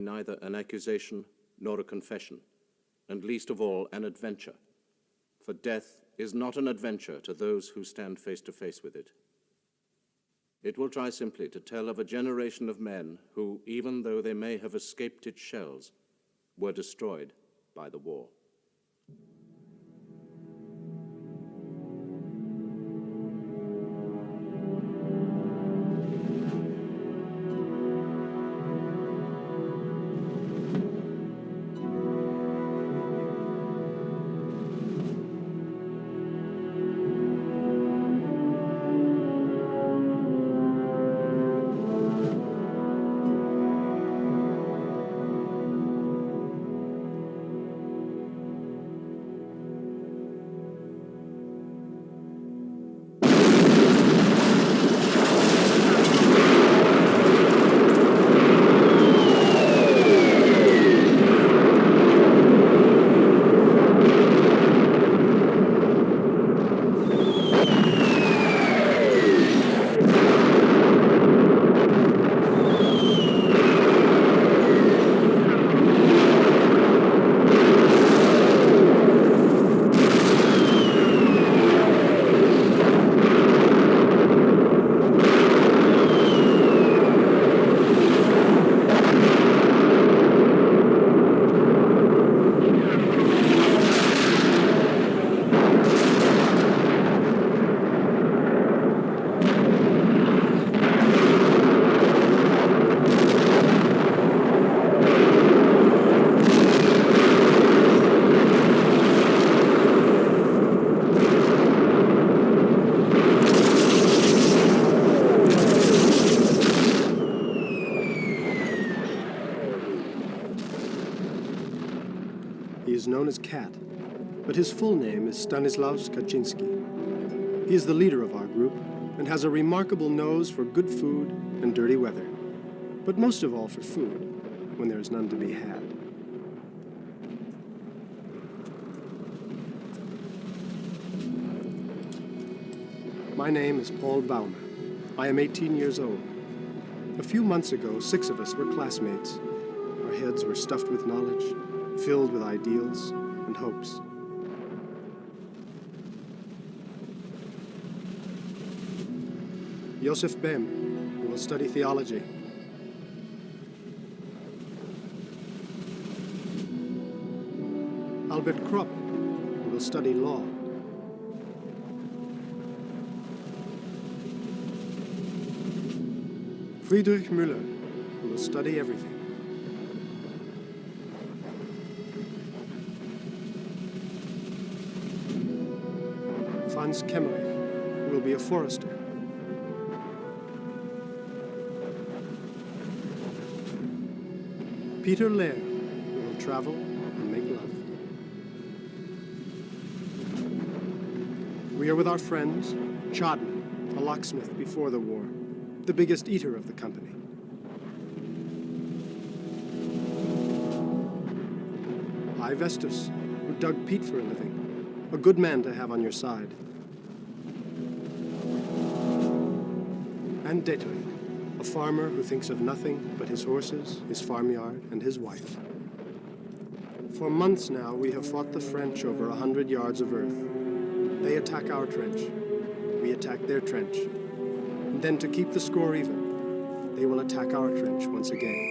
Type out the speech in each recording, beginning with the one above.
Neither an accusation nor a confession, and least of all an adventure, for death is not an adventure to those who stand face to face with it. It will try simply to tell of a generation of men who, even though they may have escaped its shells, were destroyed by the war. He is known as Cat, but his full name is Stanislaus Kaczynski. He is the leader of our group and has a remarkable nose for good food and dirty weather, but most of all for food, when there is none to be had. My name is Paul Bäumer. I am 18 years old. A few months ago, 6 of us were classmates. Our heads were stuffed with knowledge, filled with ideals and hopes. Joseph Behm, who will study theology. Albert Kropp, who will study law. Friedrich Muller, who will study everything. Kemmerich, who will be a forester. Peter Leer, who will travel and make love. We are with our friends, Chodden, a locksmith before the war, the biggest eater of the company. Vestus, who dug peat for a living, a good man to have on your side. And Dietrich, a farmer who thinks of nothing but his horses, his farmyard, and his wife. For months now, we have fought the French over 100 yards of earth. They attack our trench. We attack their trench. And then to keep the score even, they will attack our trench once again.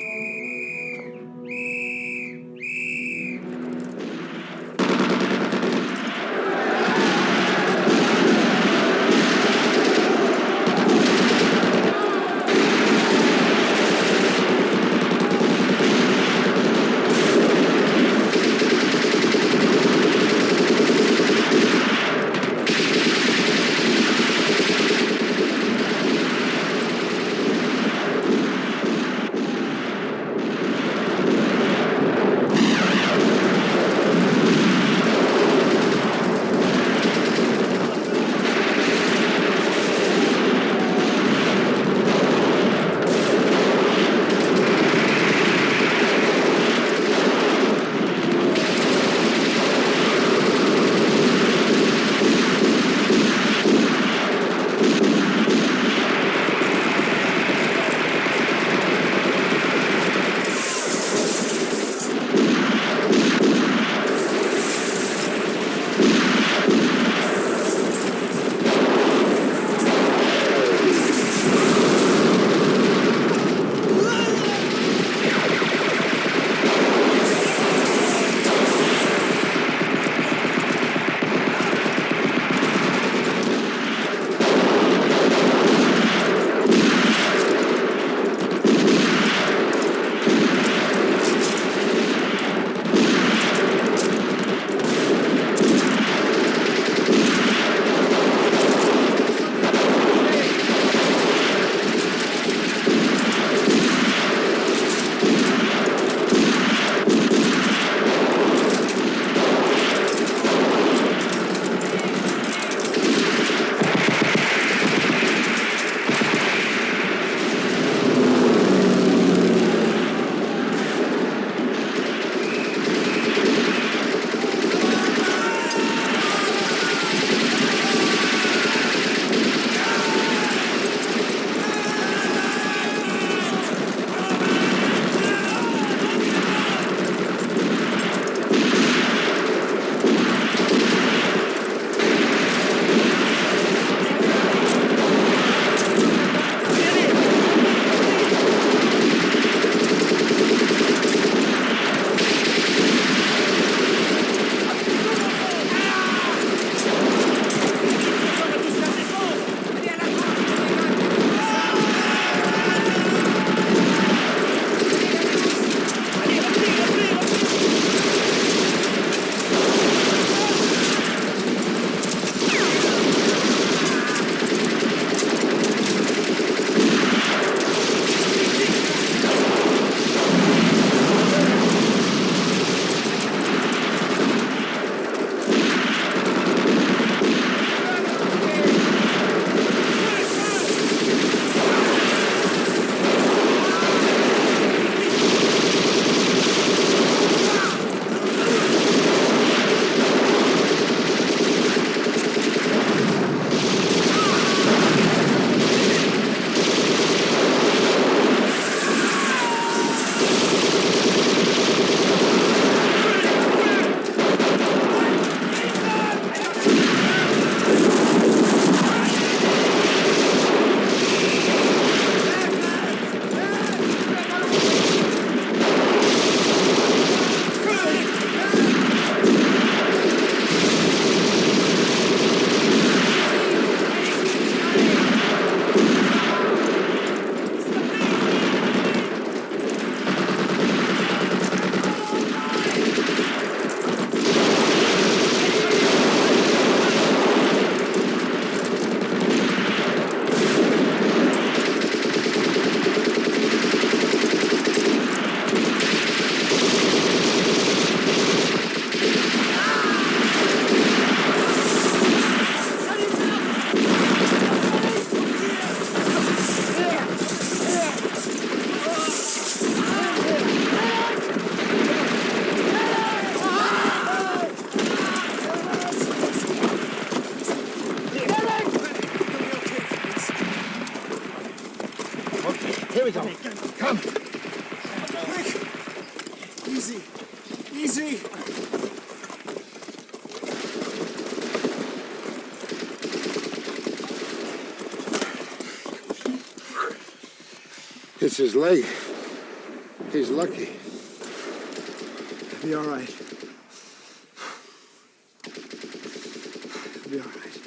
Easy. Easy. It's his leg. He's lucky. He'll be all right. He'll be all right.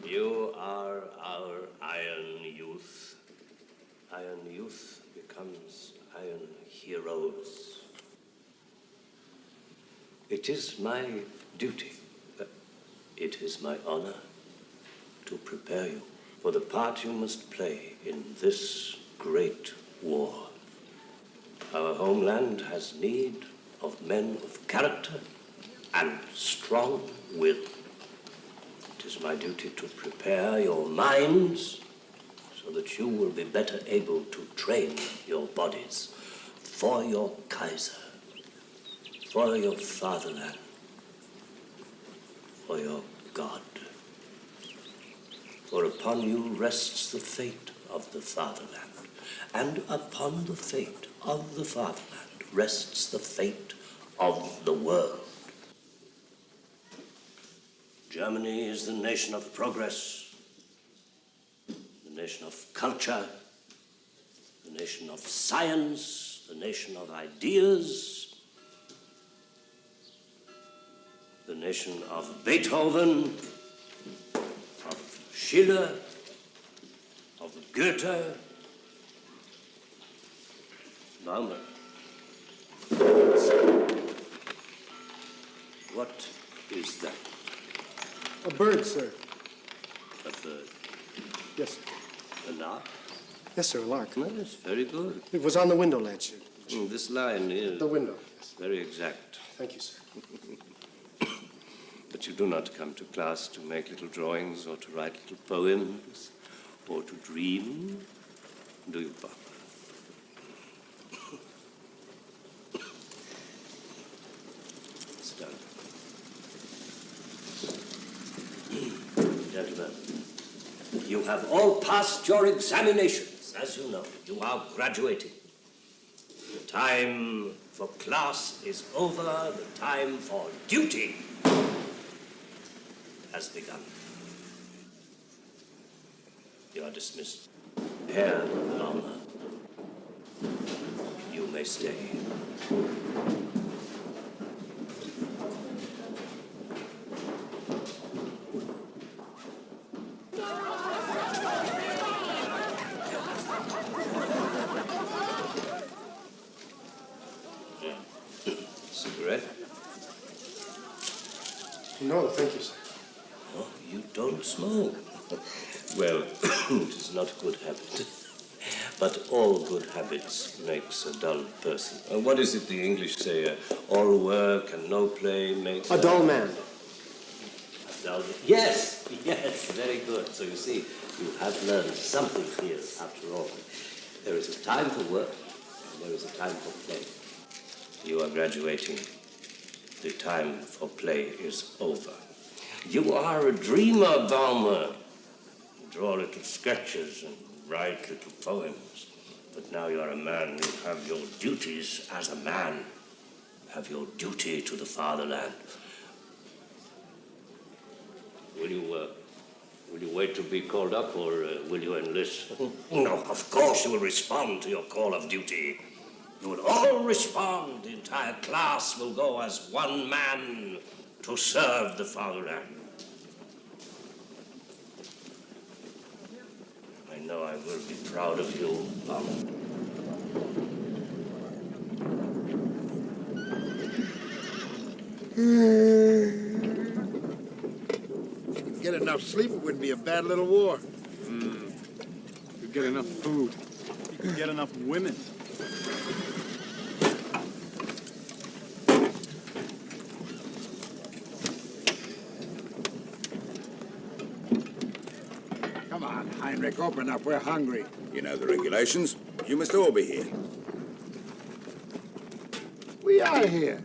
You are our iron youth. Iron youth becomes iron heroes. It is my duty, it is my honor to prepare you for the part you must play in this great war. Our homeland has need of men of character and strong will. It is my duty to prepare your minds so that you will be better able to train your bodies for your Kaiser, for your fatherland, for your God. For upon you rests the fate of the fatherland, and upon the fate of the fatherland rests the fate of the world. Germany is the nation of progress, the nation of culture, the nation of science, the nation of ideas, the nation of Beethoven, of Schiller, of Goethe, Bäumer. What is that? A bird, sir. A bird? Yes, sir. A lark? Yes, sir, a lark. Yes, very good. It was on the window ledge, sir. This line is The window, yes. very exact. Thank you, sir. But you do not come to class to make little drawings or to write little poems or to dream, do you, Papa? Sit down. Gentlemen, you have all passed your examinations, as you know. You are graduating. The time for class is over. The time for duty has begun. You are dismissed. Herr Bäumer, you may stay. Cigarette? No, thank you, sir. Oh, you don't smoke. Well, it is not a good habit. But all good habits makes a dull person. What is it the English say? All work and no play makes A dull man. A dull... Yes, very good. So you see, you have learned something here after all. There is a time for work and there is a time for play. You are graduating. The time for play is over. You are a dreamer, Bäumer. You draw little sketches and write little poems. But now you're a man. You have your duties as a man. You have your duty to the fatherland. Will you wait to be called up, or will you enlist? No, of course you will respond to your call of duty. You will all respond. The entire class will go as one man to serve the fatherland. I know I will be proud of you, Bäumer. If you could get enough sleep, it wouldn't be a bad little war. You could get enough food. You could get enough women. Come on, Heinrich, open up. We're hungry. You know the regulations. You must all be here. We are here.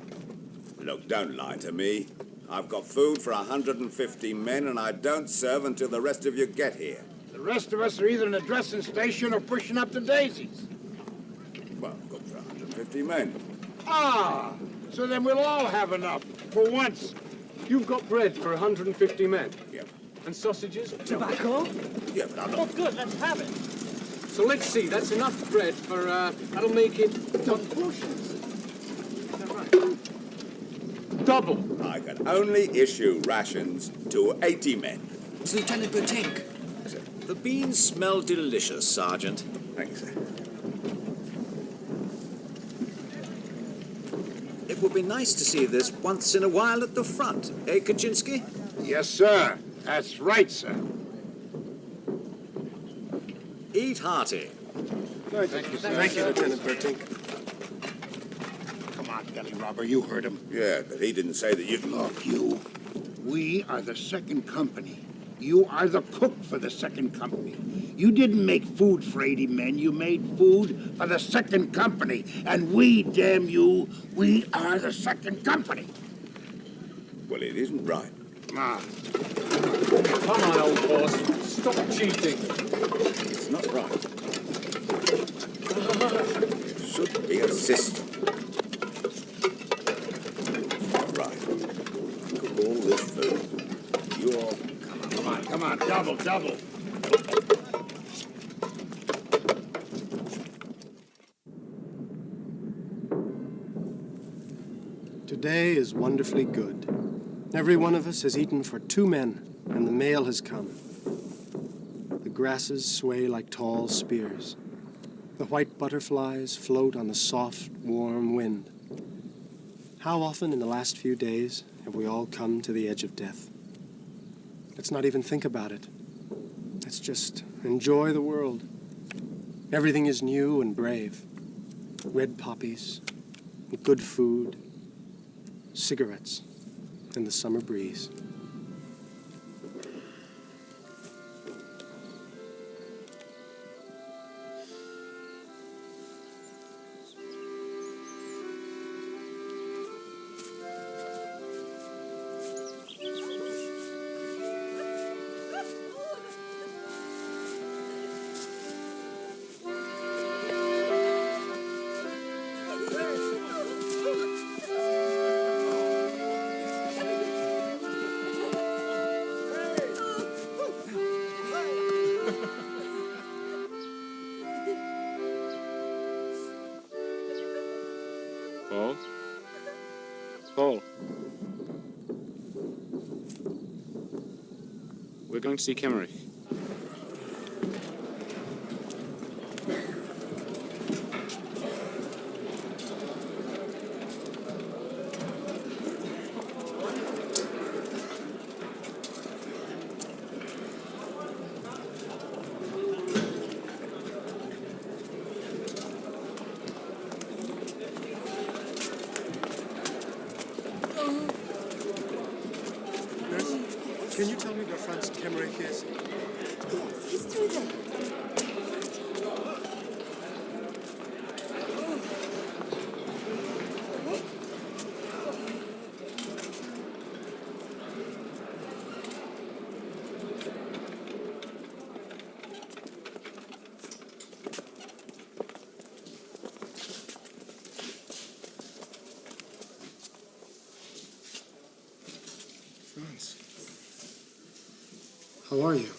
Look, don't lie to me. I've got food for 150 men, and I don't serve until the rest of you get here. The rest of us are either in a dressing station or pushing up the daisies. Well, I've got for 150 men. Ah, so then we'll all have enough, for once. You've got bread for 150 men. Yep. And sausages? Tobacco? Yeah, but I'm Oh, not... good, let's have it. So let's see, that's enough bread for, that'll make it... Double portions. Is that right? Double. I can only issue rations to 80 men. Lieutenant Bertink. The beans smell delicious, Sergeant. Thanks, sir. It would be nice to see this once in a while at the front, eh, Kaczynski? Yes, sir. That's right, sir. Eat hearty. Thank you, Lieutenant Bertink. Come on, belly robber, you heard him. Yeah, but he didn't say that you... Look, you. We are the second company. You are the cook for the second company. You didn't make food for 80 men. You made food for the second company. And we, damn you, we are the second company. Well, it isn't right. Ah, Come on, old boss. Stop cheating. It's not right. It should be a system. It's not right. Cook all this food. You all... come on, double, double. Today is wonderfully good. Every one of us has eaten for 2 men, and the mail has come. The grasses sway like tall spears. The white butterflies float on the soft, warm wind. How often in the last few days have we all come to the edge of death? Let's not even think about it. Let's just enjoy the world. Everything is new and brave. Red poppies, good food, cigarettes, and the summer breeze. Paul? Paul? We're going to see Kemmerich. Can you tell me where Franz Kemmerich is? Yes, he's through there. Franz. How are you?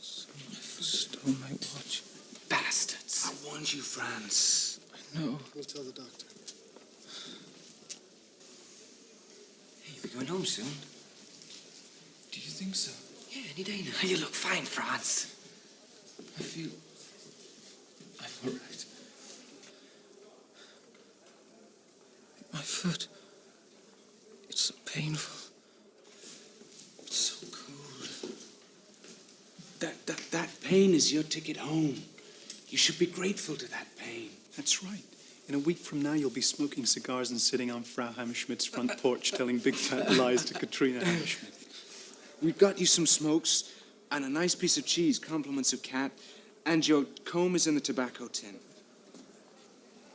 Stole my watch. Bastards. I warned you, Franz. I know. We'll tell the doctor. Hey, you'll be going home soon. Do you think so? Yeah, any day now. You look fine, Franz. I feel... I'm all right. My foot... It's so painful. It's so cold. That pain is your ticket home. You should be grateful to that pain. That's right. In a week from now, you'll be smoking cigars and sitting on Frau Hammerschmidt's front porch telling big fat lies to Katrina Hammerschmidt. We've got you some smokes and a nice piece of cheese, compliments of cat, and your comb is in the tobacco tin.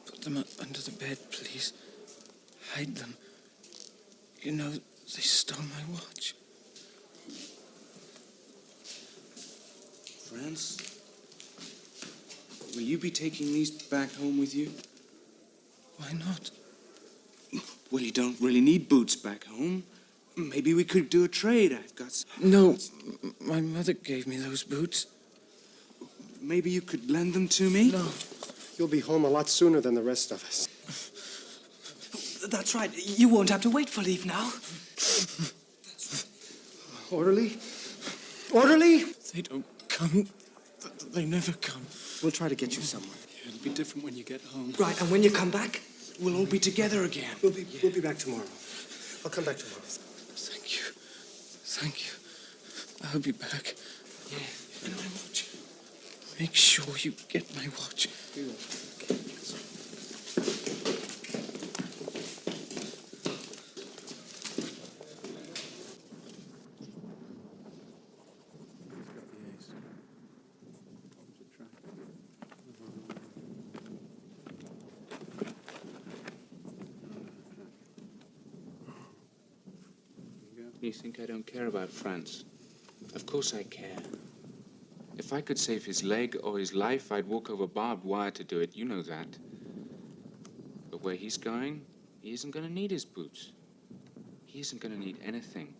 Put them up under the bed, please. Hide them. You know, they stole my watch. France? Will you be taking these back home with you? Why not? Well, you don't really need boots back home. Maybe we could do a trade. I've got some. No, my mother gave me those boots. Maybe you could lend them to me? No. You'll be home a lot sooner than the rest of us. That's right. You won't have to wait for leave now. Orderly? Orderly? They don't come. They never come. We'll try to get you somewhere. It'll be different when you get home. Right, and when you come back? We'll all be together again. We'll be back tomorrow. I'll come back tomorrow. Thank you. Thank you. I'll be back. Yeah. And my watch. Make sure you get my watch. You think I don't care about France? Of course I care. If I could save his leg or his life, I'd walk over barbed wire to do it. You know that. But where he's going, he isn't going to need his boots. He isn't going to need anything.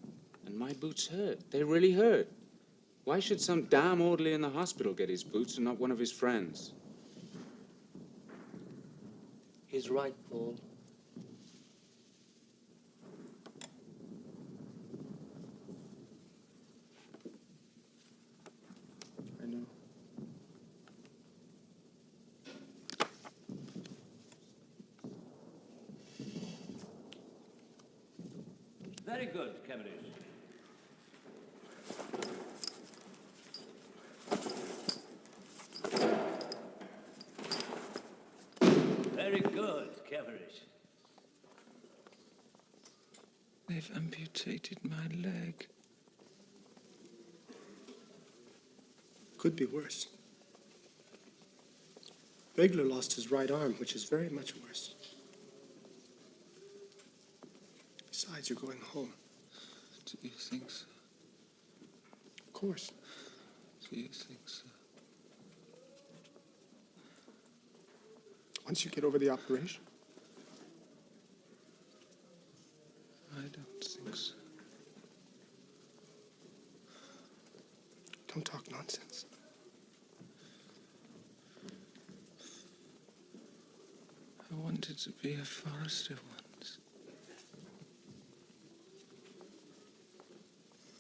And my boots hurt. They really hurt. Why should some damn orderly in the hospital get his boots and not one of his friends? He's right, Paul. I know. Very good, Kemmerich. Very good, Kemmerich. They've amputated my leg. Could be worse. Regler lost his right arm, which is very much worse. Besides, you're going home. Do you think so? Of course. Do you think so? Once you get over the operation. I don't think so. Don't talk nonsense. I wanted to be a forester once.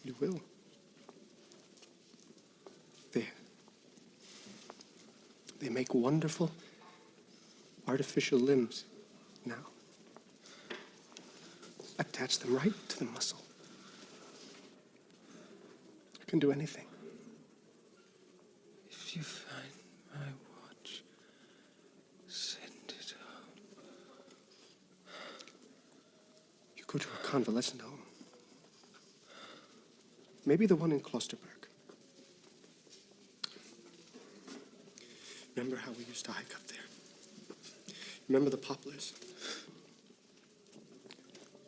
You will. They make wonderful artificial limbs now. Attach them right to the muscle. You can do anything. If you find my watch, send it home. You go to a convalescent home. Maybe the one in Klosterberg. Remember how we used to hike up there? Remember the poplars?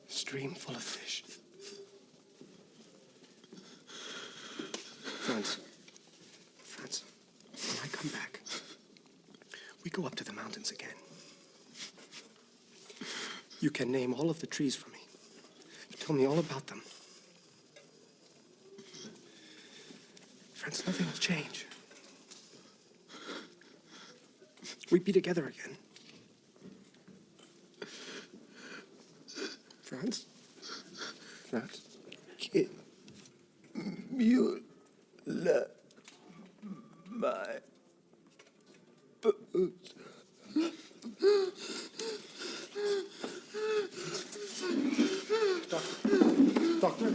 Stream full of fish. Franz, when I come back, we go up to the mountains again. You can name all of the trees for me. You tell me all about them. Franz, nothing will change. We'd be together again. Franz? Muller, my boots. Doctor!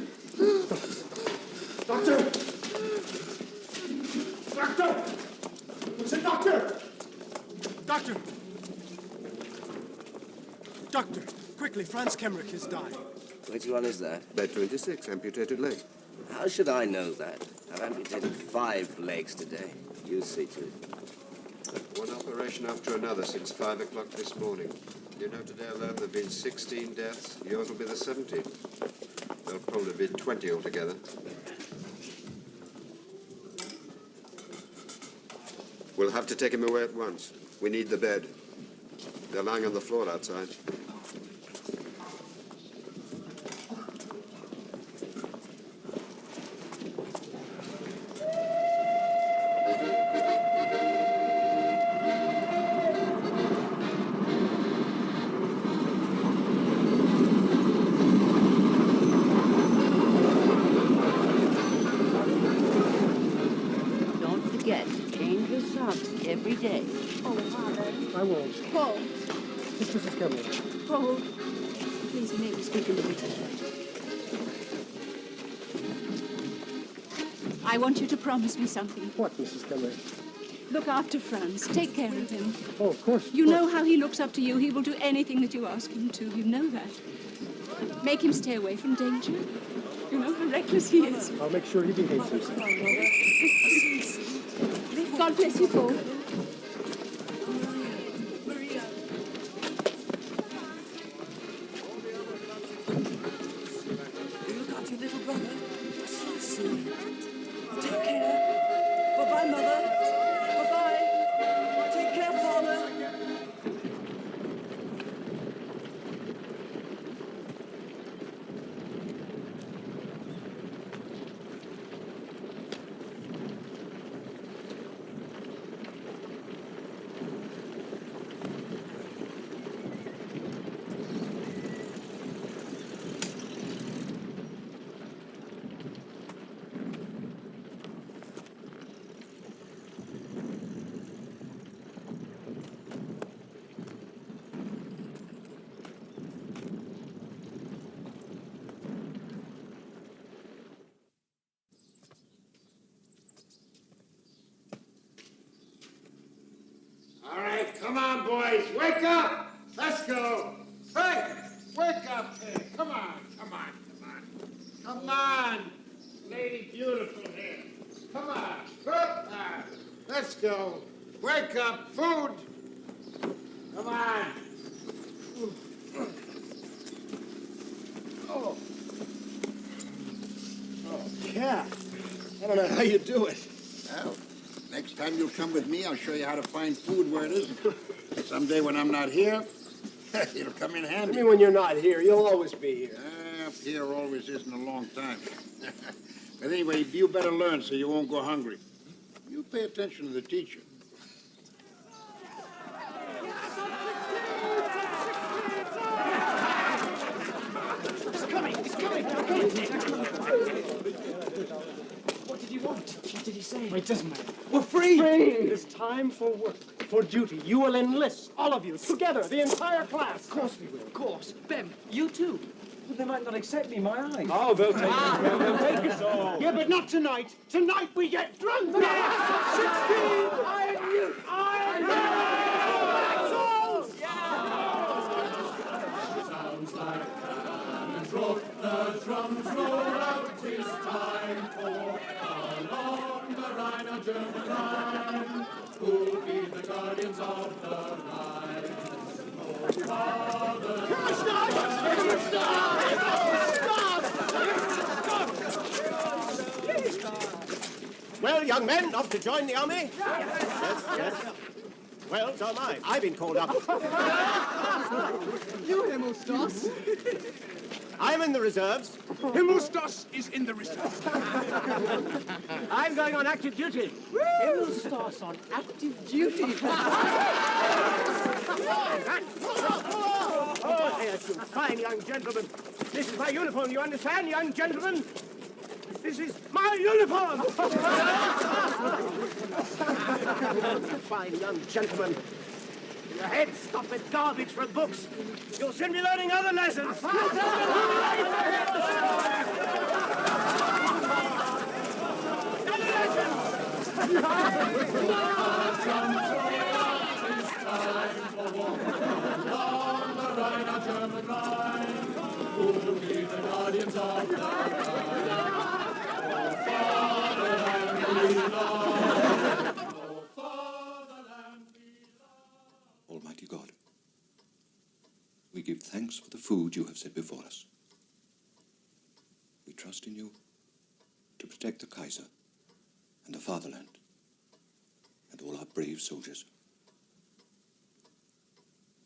What's it, doctor? Doctor, quickly, Franz Kemmerich has died. Which one is that? Bed 26, amputated leg. How should I know that? I've amputated 5 legs today. You see to it. One operation after another since 5 o'clock this morning. You know, today alone there have been 16 deaths. Yours will be the 17th. There'll probably be 20 altogether. We'll have to take him away at once. We need the bed. They're lying on the floor outside. Every day. Oh, Father. I won't. Paul. It's Mrs. Kemmerich. Paul. Please, may we speak a little? I want you to promise me something. What, Mrs. Kemmerich? Look after Franz. Take care of him. Oh, of course. You know how he looks up to you. He will do anything that you ask him to. You know that. Make him stay away from danger. You know how reckless he is. I'll make sure he behaves himself. God bless you, Paul. Look after your little brother. See. Take care. Bye-bye, Mother. Bye-bye. Take care, Father. All right, come on, boys. Wake up. Let's go. Hey, wake up here. Come on, come on, come on. Come on. Lady Beautiful here. Come on. Let's go. Wake up. Food. Come on. Oh. Oh, Cat. I don't know how you do it. Well, next time you'll come with me, I'll show you how to find food where it isn't. Someday when I'm not here, it'll come in handy. I mean, when you're not here, you'll always be here. Up here always isn't a long time. But anyway, you better learn so you won't go hungry. You pay attention to the teacher. It's coming! It's coming! What did he want? What did he say? It doesn't matter. We're free! Free! It is time for work. For duty. You will enlist, all of you, together, the entire class. Of course we will. Of course. Behm, you too. But they might not accept me, my eyes. Oh, they'll take us. They'll take us all. Yeah, but not tonight. Tonight we get drunk! 16! Iron youth! Iron youth! Sounds like cannons roll, the drums roll out. 'Tis time for along the Rhine, our German Rhine. Who'll be the guardians of the Rhine? Oh, Father. Well, young men, off to join the army? Yes, yes. Well, so am I. I've been called up. You, Himmelstoss? I'm in the reserves. Himmelstoss is in the reserves. I'm going on active duty. Himmelstoss on active duty. Oh, there's some fine young gentlemen. This is my uniform, you understand, young gentlemen? This is my uniform! Fine young gentlemen. Your heads stuffed with garbage from books. You'll soon be learning other lessons. Almighty God, we give thanks for the food you have set before us. We trust in you to protect the Kaiser and the fatherland and all our brave soldiers.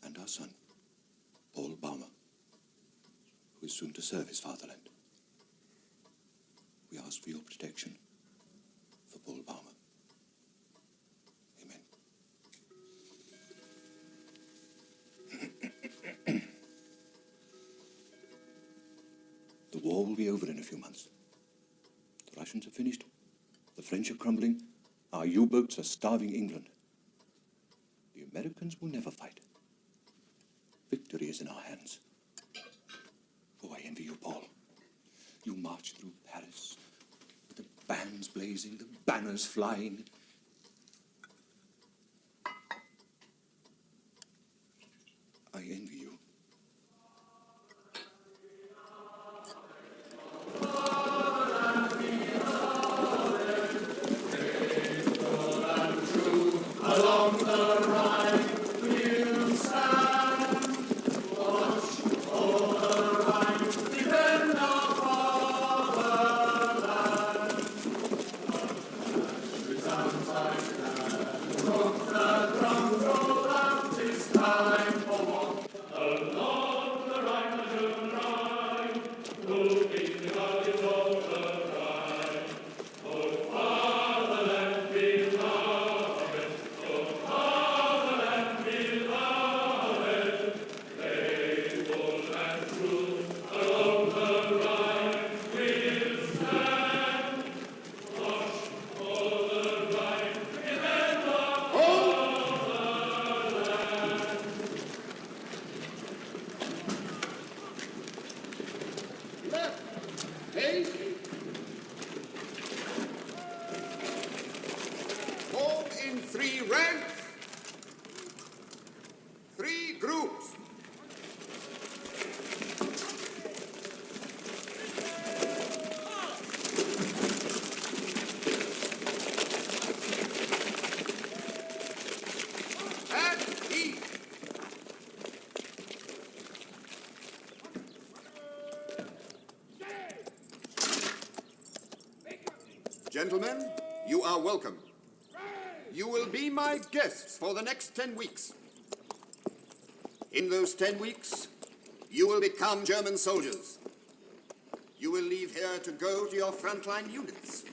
And our son, Paul Bäumer, who is soon to serve his fatherland. We ask for your protection for Paul Bäumer. Amen. The war will be over in a few months. The Russians are finished. The French are crumbling. Our U-boats are starving England. The Americans will never fight. Victory is in our hands. Oh, I envy you, Paul. You march through Paris with the bands blazing, the banners flying. I envy you. Along the Rhine we'll stand, watch over the Rhine, defend our fatherland. Resounds like that, rock the drums, roll out, 'tis time for war. Along the Rhine, the German Rhine, looking the guardians of the Rhine. Oh, fatherland beloved, oh, fatherland beloved, faithful and true, along the Rhine we'll stand. Watch for the Rhine, defend our fatherland. Left, face. Form in 3 ranks, 3 groups. At ease. Gentlemen, you are welcome. You will be my guests for the next 10 weeks. In those 10 weeks, you will become German soldiers. You will leave here to go to your frontline units,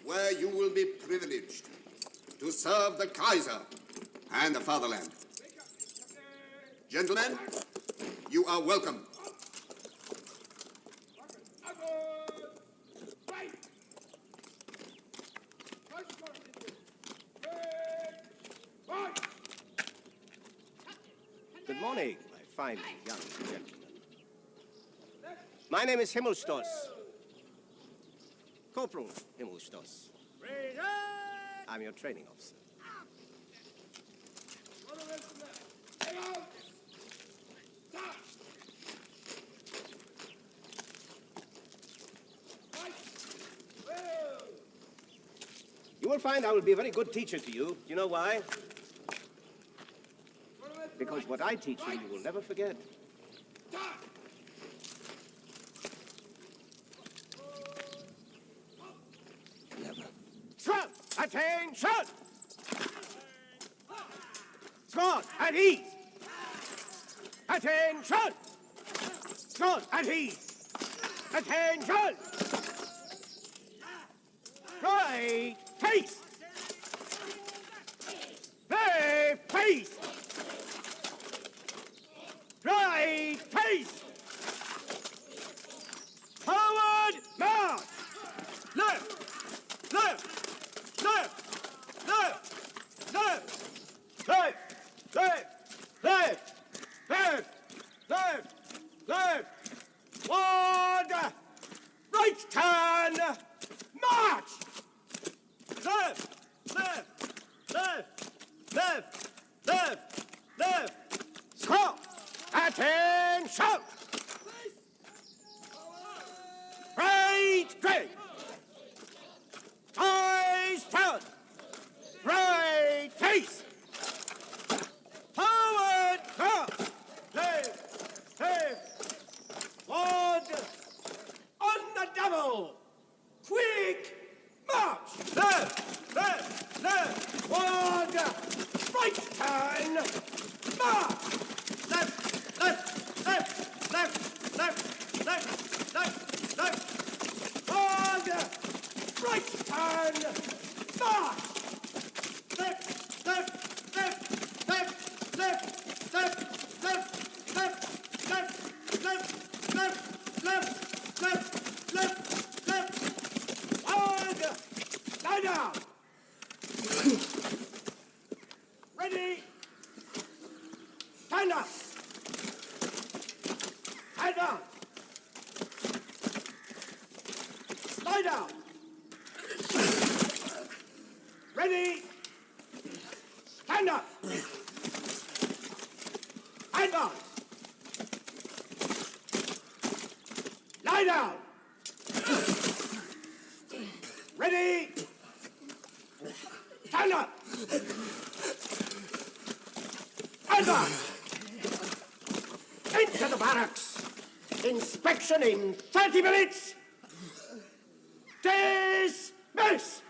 where you will be privileged to serve the Kaiser and the fatherland. Gentlemen, you are welcome. Good morning, my fine young gentlemen. My name is Himmelstoss. Corporal Himmelstoss. I'm your training officer. You will find I will be a very good teacher to you. Do you know why? Because what I teach you, you will never forget. Never. Squad, attention! Squad, at ease! Attention! Squad, at ease! Attention! Right, face! Left, face! Right, face! Forward, march! Left, left, left, left, left, left, left, left, left, left, left, forward, right turn, march! Left, left, left, left, left, left, stop! Attention! Right, straight! Eyes turn! Right, face! Forward, cross! Left, left, forward, on the double! Quick, march! Left, left, left, forward! turn, march! Left, left, left, left, left, left, left, left. Forward! Right turn, march! Left, left, left, left, left, left, left, left, left, left, left, left, left, left, left. Forward! Lie down! Ready? Stand up! Advance! Lie down! Ready? Stand up! Advance! Lie down! Ready? Stand up! Advance! Into the barracks! Inspection in 30 minutes! Dismiss!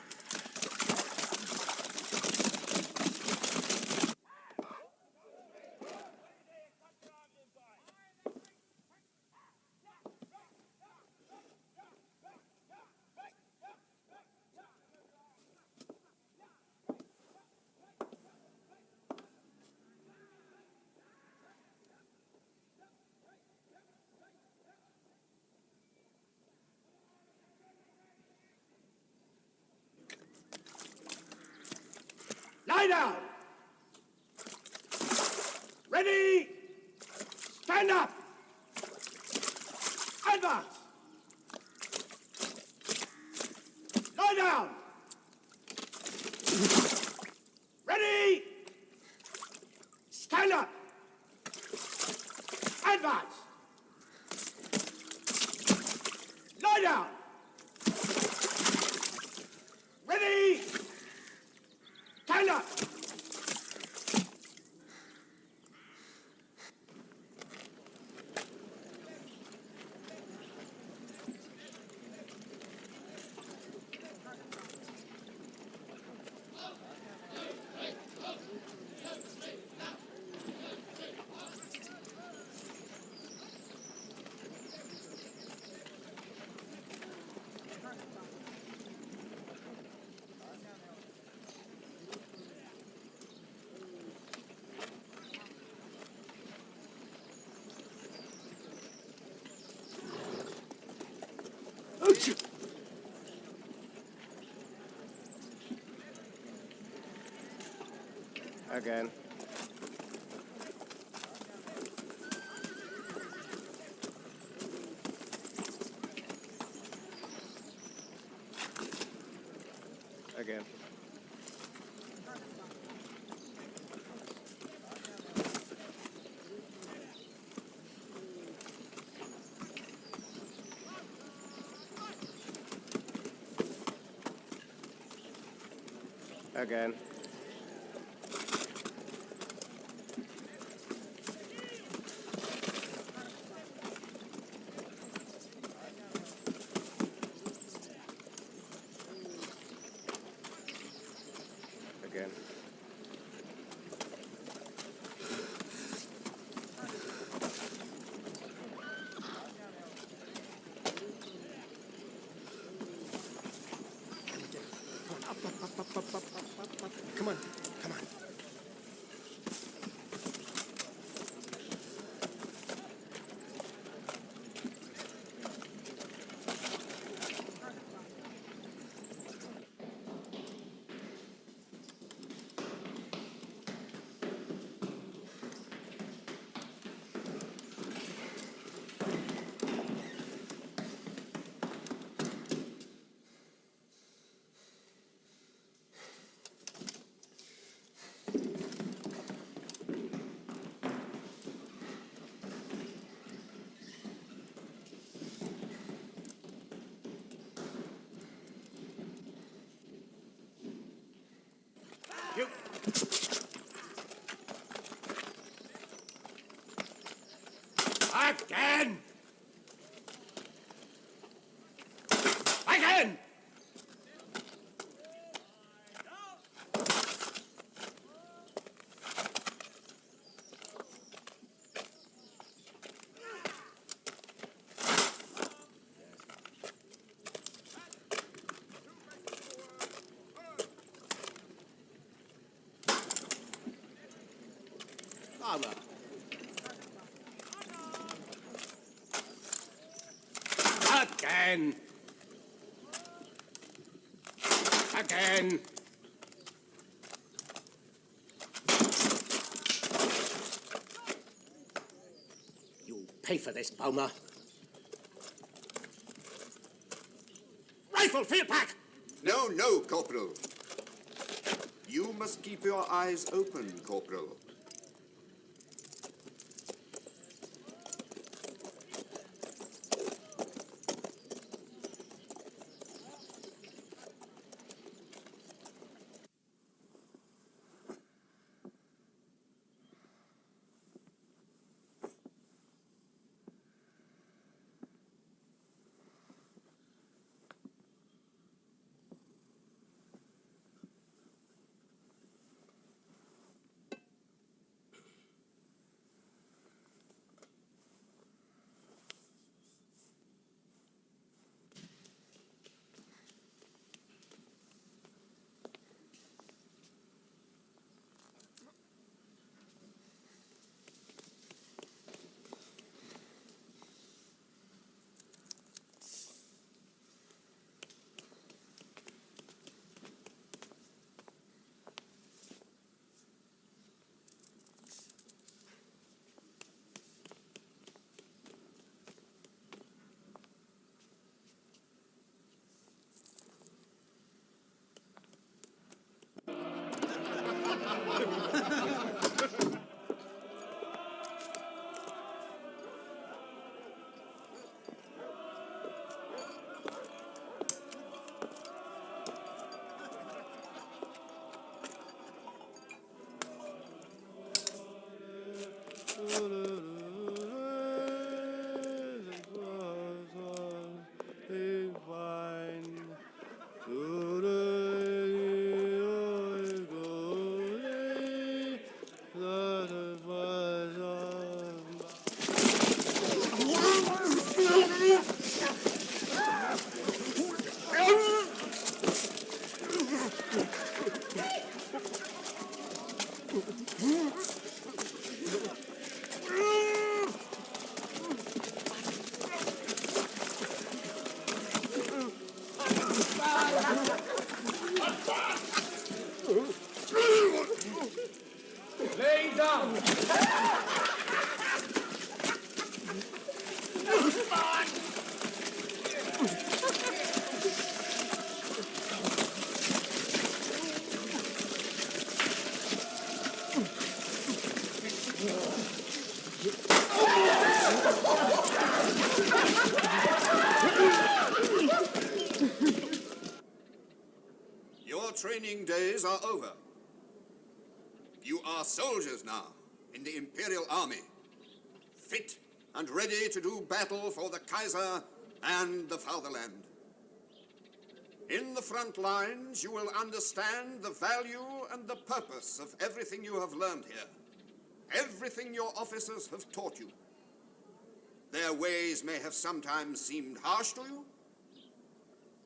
Lie down! Ready? Stand up! Advance! Lie down! Ready? Stand up! Advance! Lie down! Ready? Stand up! Again. Again. Again. Again. Up. Come on, come on. You. Again! Again! father. Again. Again. You'll pay for this, Bäumer. Rifle, field pack! No, no, Corporal. You must keep your eyes open, Corporal. Lay down! Your training days are over. You are soldiers now in the Imperial Army, fit and ready to do battle for the Kaiser and the fatherland. In the front lines, you will understand the value and the purpose of everything you have learned here, everything your officers have taught you. Their ways may have sometimes seemed harsh to you,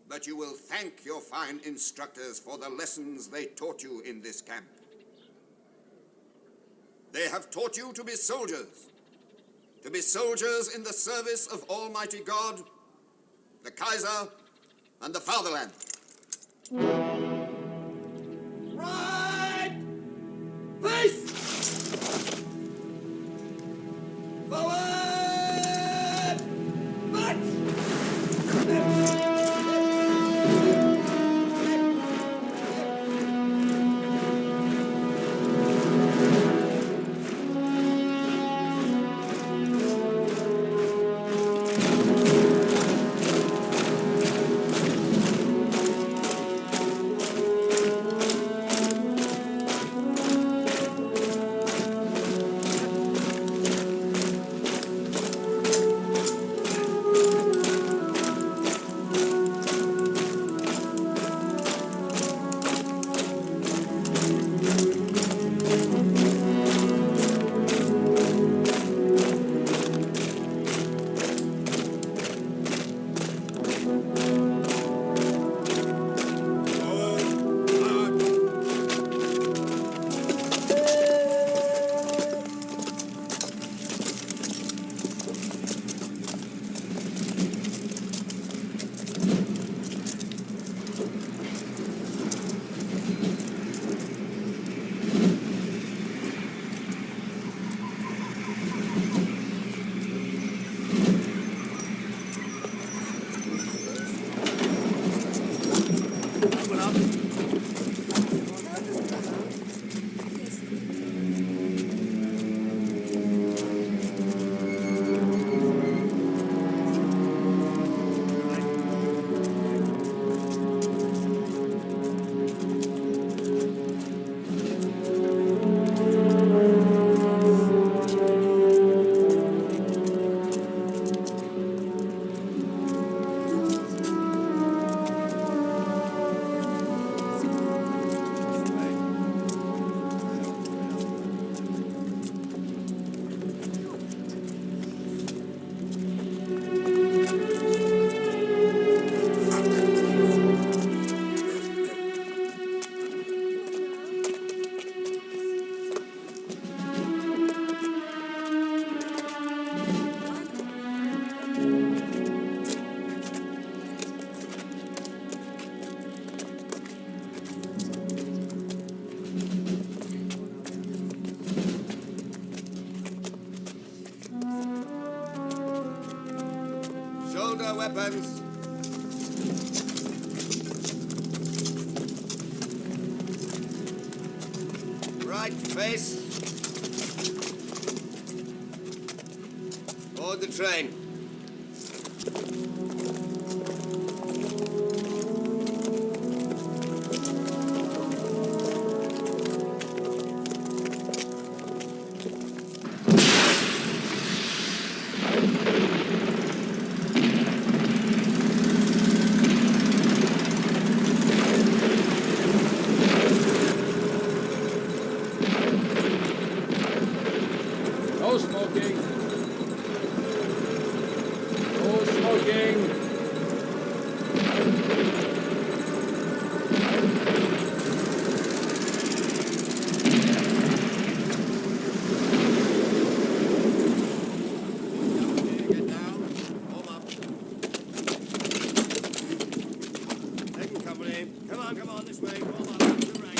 but you will thank your fine instructors for the lessons they taught you in this camp. They have taught you to be soldiers in the service of Almighty God, the Kaiser, and the fatherland. Right! Face! Forward! March! weapons. Right face. Board the train. No smoking. No smoking. Get down. Warm up. Second company. Come on, this way. Warm up. To the right.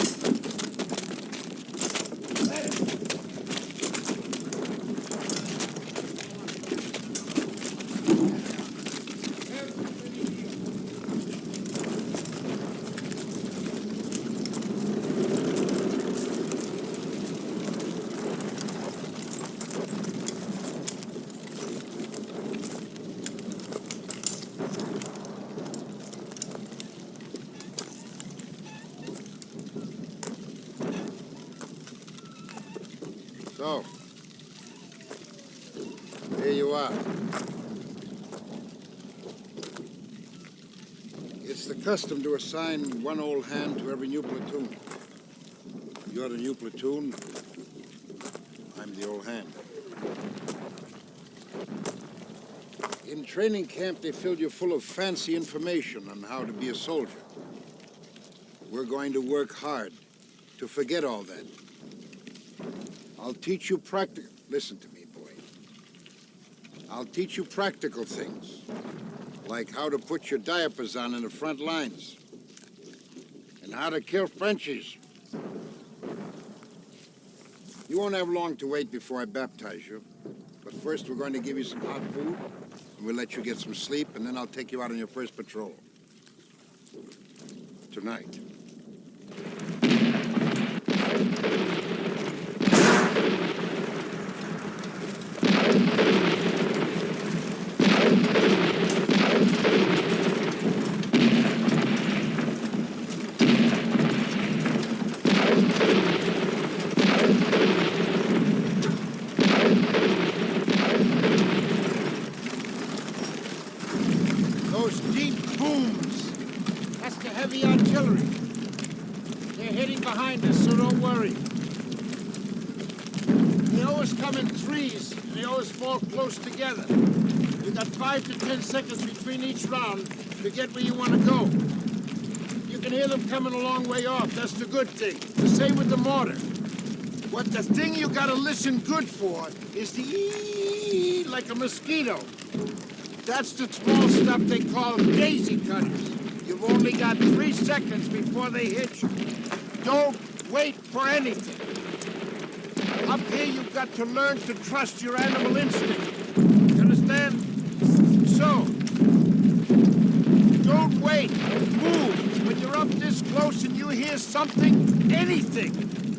So, here you are. It's the custom to assign one old hand to every new platoon. You're the new platoon. I'm the old hand. In training camp, they filled you full of fancy information on how to be a soldier. We're going to work hard to forget all that. I'll teach you practical... Listen to me, boy. I'll teach you practical things, like how to put your diapers on in the front lines, and how to kill Frenchies. You won't have long to wait before I baptize you, but first we're going to give you some hot food, and we'll let you get some sleep, and then I'll take you out on your first patrol. Tonight. Those deep booms, that's the heavy artillery. They're heading behind us, so don't worry. They always come in threes, and they always fall close together. You got 5 to 10 seconds between each round to get where you want to go. You can hear them coming a long way off. That's the good thing. The same with the mortar. What the thing you gotta listen good for is the ee like a mosquito. That's the small stuff they call daisy cutters. You've only got 3 seconds before they hit you. Don't wait for anything. Up here, you've got to learn to trust your animal instinct. You understand? So, don't wait. Move. When you're up this close and you hear something, anything,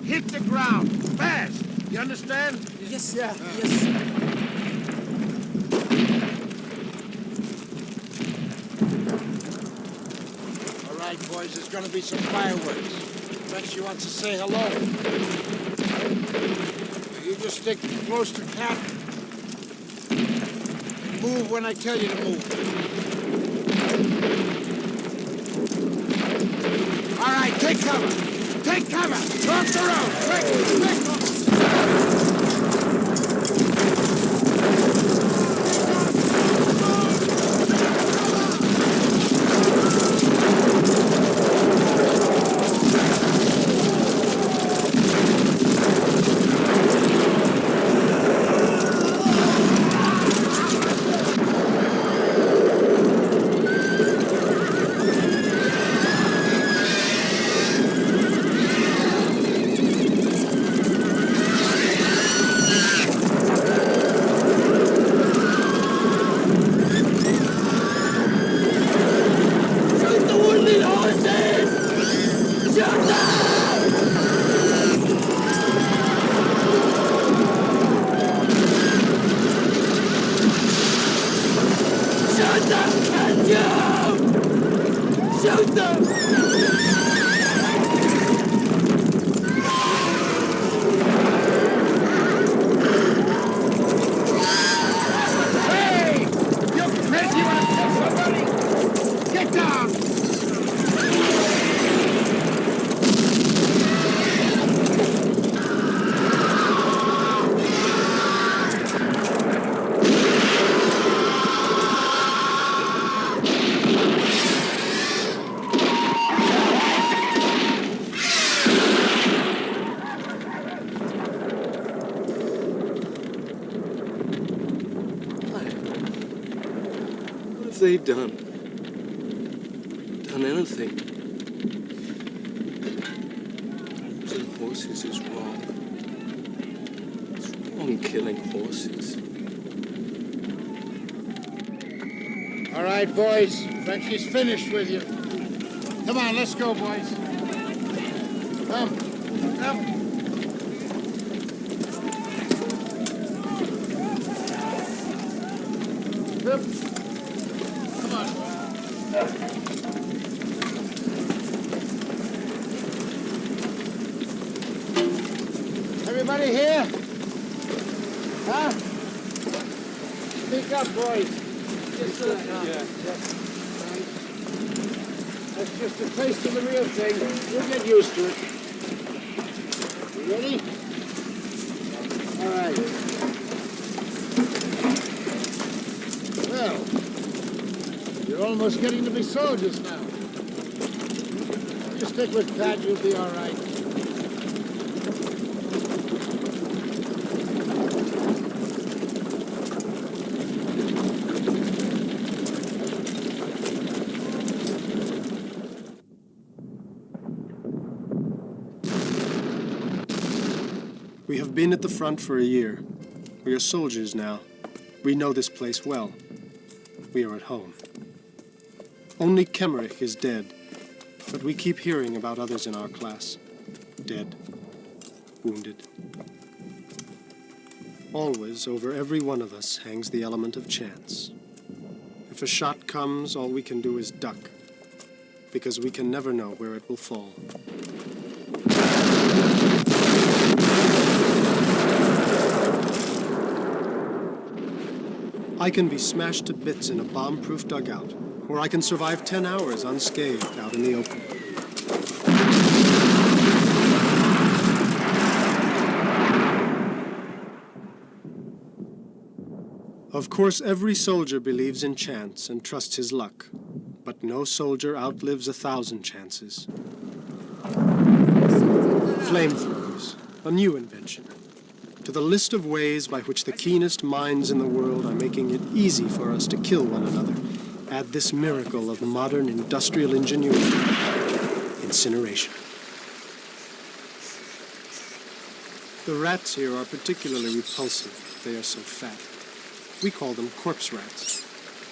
hit the ground. Fast. You understand? Yes, sir. Yes, sir. All right, boys, there's gonna be some fireworks. Frenchie wants to say hello. You just stick close to Cat. Move when I tell you to move. All right, take cover. Take cover. Cross the road. Quick, quick. they done? Done anything? Killing horses is wrong. It's wrong killing horses. All right, boys. Frenchie's finished with you. Come on, let's go, boys. Come. Come on. Everybody here? Huh? Speak up, boys. Yes, sir. That's just a taste of the real thing. You'll get used to it. You ready? All right. Well, you're almost getting to be soldiers now. You stick with Pat, you'll be all right. We have been at the front for a year. We are soldiers now. We know this place well. We are at home. Only Kemmerich is dead, but we keep hearing about others in our class. Dead. Wounded. Always, over every one of us, hangs the element of chance. If a shot comes, all we can do is duck, because we can never know where it will fall. I can be smashed to bits in a bomb-proof dugout, or I can survive 10 hours unscathed out in the open. Of course, every soldier believes in chance and trusts his luck, but no soldier outlives 1,000 chances. Flamethrowers, a new invention. To the list of ways by which the keenest minds in the world are making it easy for us to kill one another, add this miracle of modern industrial ingenuity: incineration. The rats here are particularly repulsive. They are so fat. We call them corpse rats.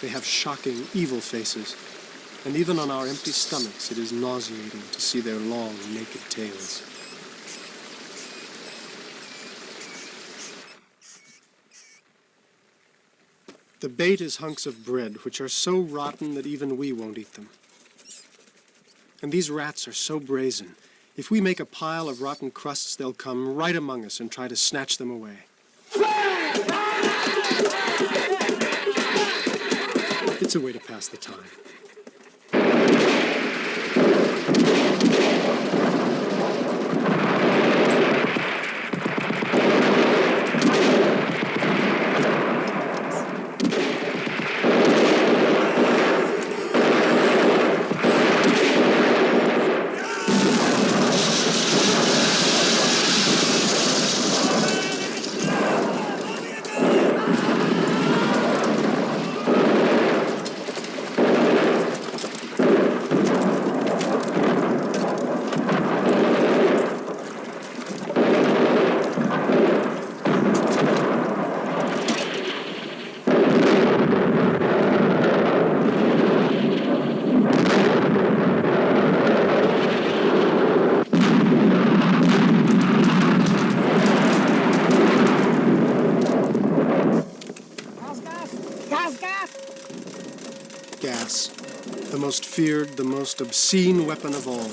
They have shocking, evil faces, and even on our empty stomachs it is nauseating to see their long, naked tails. The bait is hunks of bread, which are so rotten that even we won't eat them. And these rats are so brazen. If we make a pile of rotten crusts, they'll come right among us and try to snatch them away. It's a way to pass the time. Gas, the most feared, the most obscene weapon of all.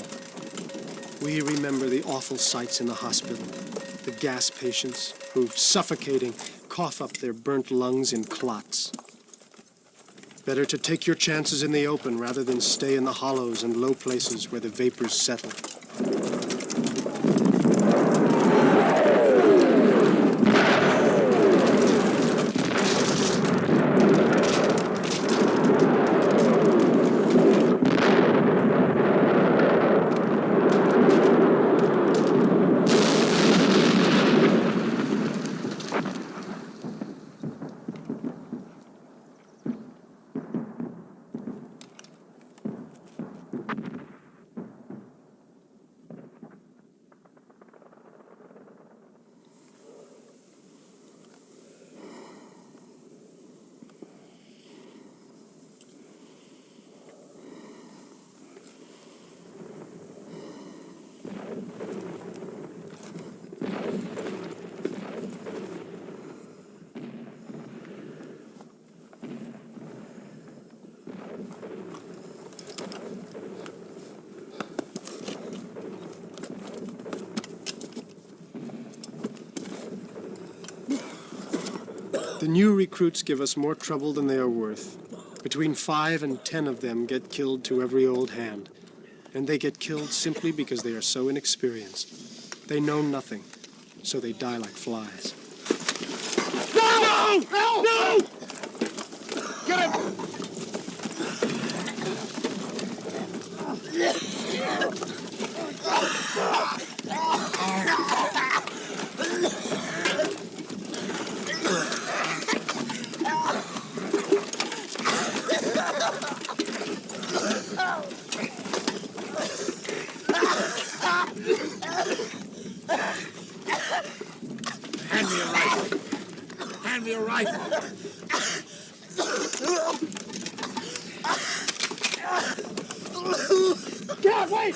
We remember the awful sights in the hospital, the gas patients who, suffocating, cough up their burnt lungs in clots. Better to take your chances in the open rather than stay in the hollows and low places where the vapors settle. The new recruits give us more trouble than they are worth. Between 5 and 10 of them get killed to every old hand. And they get killed simply because they are so inexperienced. They know nothing, so they die like flies. No! No! No! Get him! Hand me a rifle. Hand me a rifle. Dad, wait!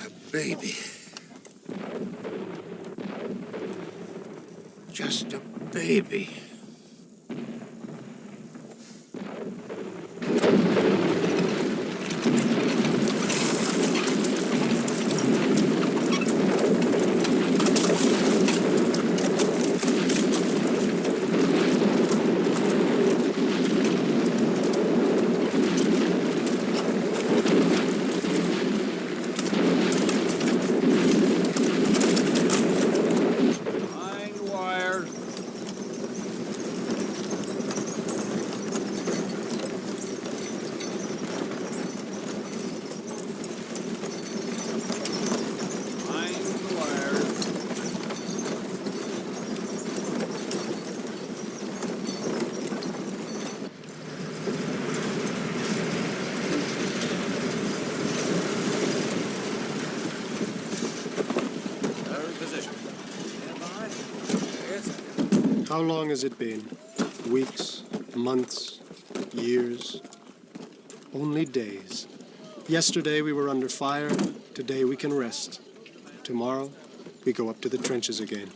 A baby. Just a baby. How long has it been? Weeks, months, years? Only days. Yesterday we were under fire. Today we can rest. Tomorrow we go up to the trenches again.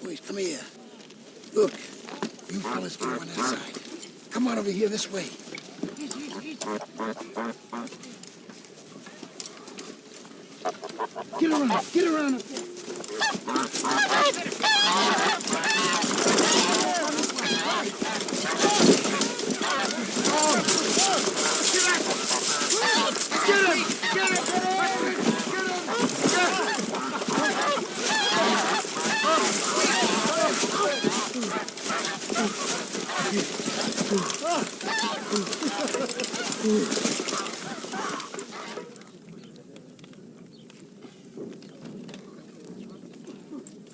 Boys, come here. Look, you fellas get on that side. Come on over here this way. Get around, get around.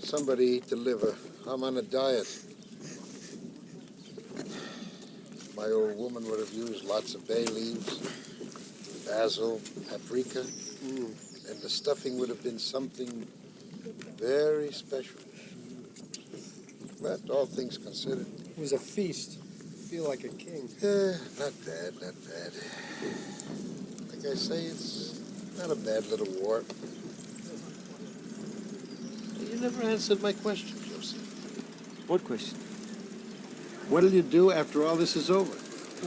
Somebody eat the liver. I'm on a diet. My old woman would have used lots of bay leaves, basil, paprika, and the stuffing would have been something very special. But all things considered. It was a feast. Feel like a king. Not bad, not bad. Like I say, it's not a bad little war. You never answered my question, Joseph. What question? What'll you do after all this is over?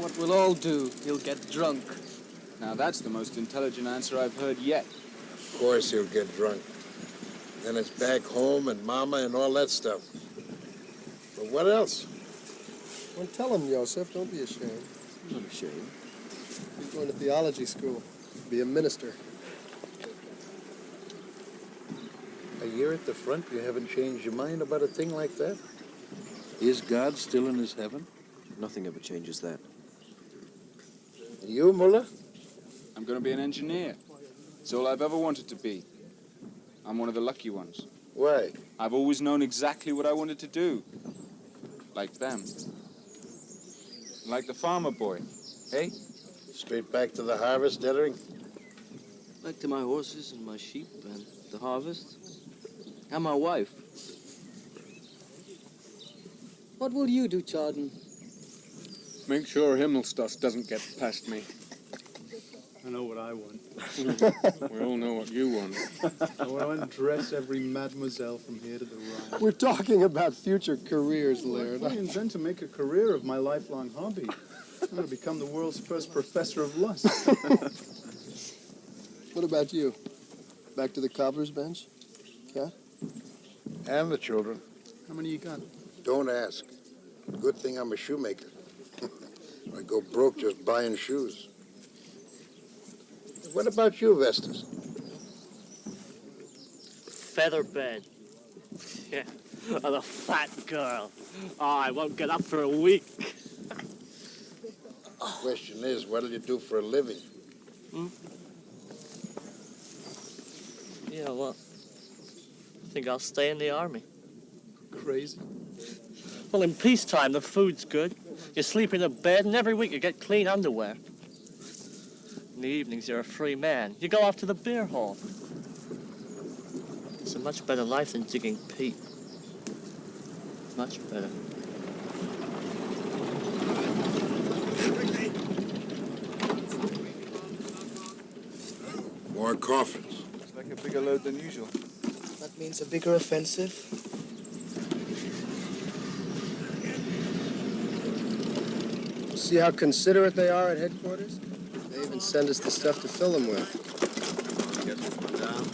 What we'll all do. He'll get drunk. Now that's the most intelligent answer I've heard yet. Of course he'll get drunk. Then it's back home and Mama and all that stuff. But what else? Well, tell him, Joseph. Don't be ashamed. I'm not ashamed. He's going to theology school. Be a minister. A year at the front, you haven't changed your mind about a thing like that? Is God still in his heaven? Nothing ever changes that. You, Muller? I'm going to be an engineer. It's all I've ever wanted to be. I'm one of the lucky ones. Why? I've always known exactly what I wanted to do. Like them. Like the farmer boy, eh? Straight back to the harvest, Erich? Back to my horses and my sheep and the harvest. And my wife. What will you do, Chardon? Make sure Himmelstoss doesn't get past me. I know what I want. We all know what you want. I want to undress every mademoiselle from here to the Rhine. We're talking about future careers, Laird. I intend to make a career of my lifelong hobby. I'm going to become the world's first professor of lust. What about you? Back to the cobbler's bench? Yeah? And the children. How many you got? Don't ask. Good thing I'm a shoemaker. I go broke just buying shoes. What about you, Vestas? Feather bed. Yeah, and a fat girl. Oh, I won't get up for a week. Question is, what'll you do for a living? Yeah, well, I think I'll stay in the army. Crazy. Well, in peacetime, the food's good. You sleep in a bed, and every week you get clean underwear. In the evenings, you're a free man. You go off to the beer hall. It's a much better life than digging peat. Much better. More coffins. It's like a bigger load than usual. That means a bigger offensive. See how considerate they are at headquarters? They even send us the stuff to fill them with. Get this one down.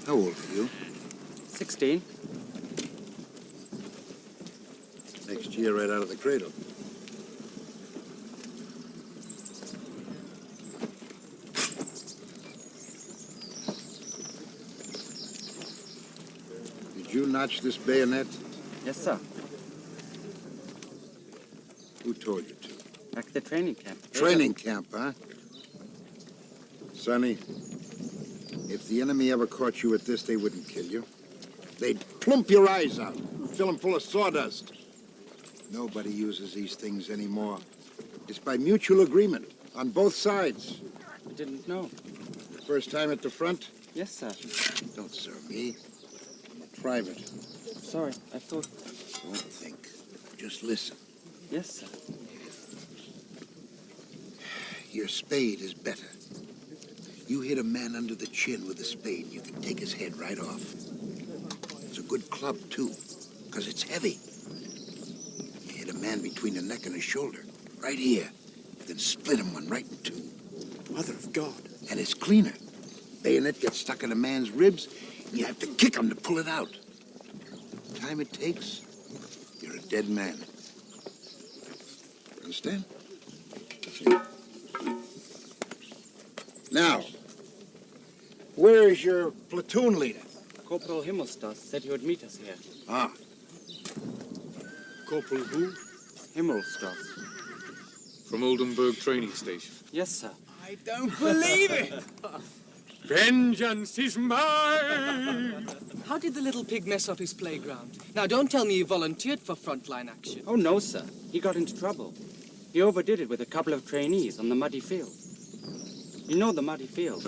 How old are you? 16. Next year, right out of the cradle. Did you notch this bayonet? Yes, sir. Who told you to? Back at the training camp. Training camp, huh? Sonny, if the enemy ever caught you at this, they wouldn't kill you. They'd plump your eyes out, fill them full of sawdust. Nobody uses these things anymore. It's by mutual agreement on both sides. I didn't know. First time at the front? Yes, sir. Don't serve me. I'm a private. Sorry, I thought... Don't think. Just listen. Yes, sir. Your spade is better. You hit a man under the chin with a spade, you can take his head right off. It's a good club, too, because it's heavy. You hit a man between the neck and the shoulder, right here. You can split him one right in two. Mother of God. And it's cleaner. Bayonet gets stuck in a man's ribs, and you have to kick him to pull it out. The time it takes, you're a dead man. Understand? Now, where is your platoon leader? Corporal Himmelstoss said he would meet us here. Ah. Corporal who? Himmelstoss. From Oldenburg training station. Yes, sir. I don't believe it! Vengeance is mine! How did the little pig mess up his playground? Now, don't tell me you volunteered for frontline action. Oh, no, sir. He got into trouble. He overdid it with a couple of trainees on the muddy field. You know the muddy field.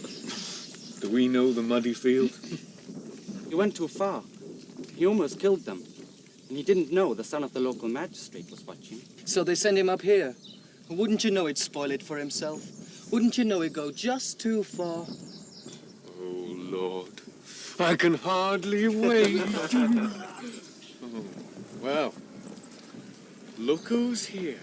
Do we know the muddy field? He went too far. He almost killed them. And he didn't know the son of the local magistrate was watching. So they send him up here. Wouldn't you know he'd spoil it for himself? Wouldn't you know he'd go just too far? Oh, Lord. I can hardly wait. Oh, well, look who's here.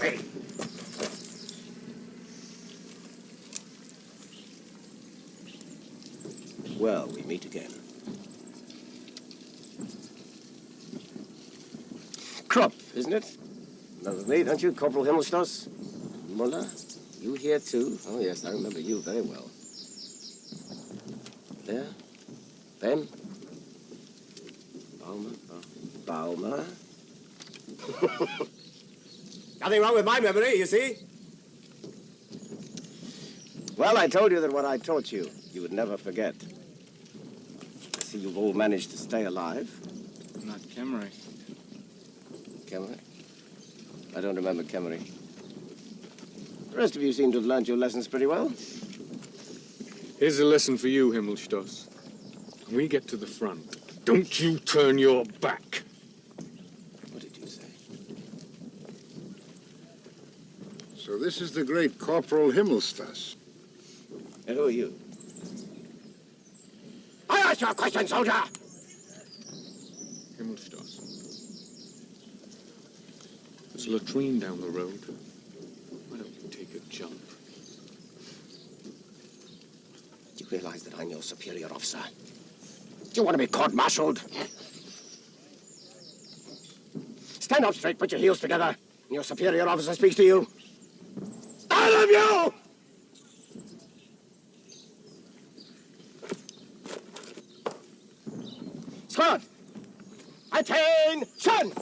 Hey. Well, we meet again. Kropp, isn't it? That was me, don't you, Corporal Himmelstoss? Muller, you here too? Oh, yes, I remember you very well. There? Behm? Bäumer? Nothing wrong with my memory, you see? Well, I told you that what I taught you, you would never forget. I see you've all managed to stay alive. Not Kemmerich. Kemmerich? I don't remember Kemmerich. The rest of you seem to have learned your lessons pretty well. Here's a lesson for you, Himmelstoss. When we get to the front, don't you turn your back. What did you say? So this is the great Corporal Himmelstoss. And who are you? I asked you a question, soldier! Himmelstoss. There's a latrine down the road. Why don't you take a jump? Do you realize that I'm your superior officer? Do you want to be court-martialed? Stand up straight, put your heels together, and your superior officer speaks to you. All of you! Squad! Attention!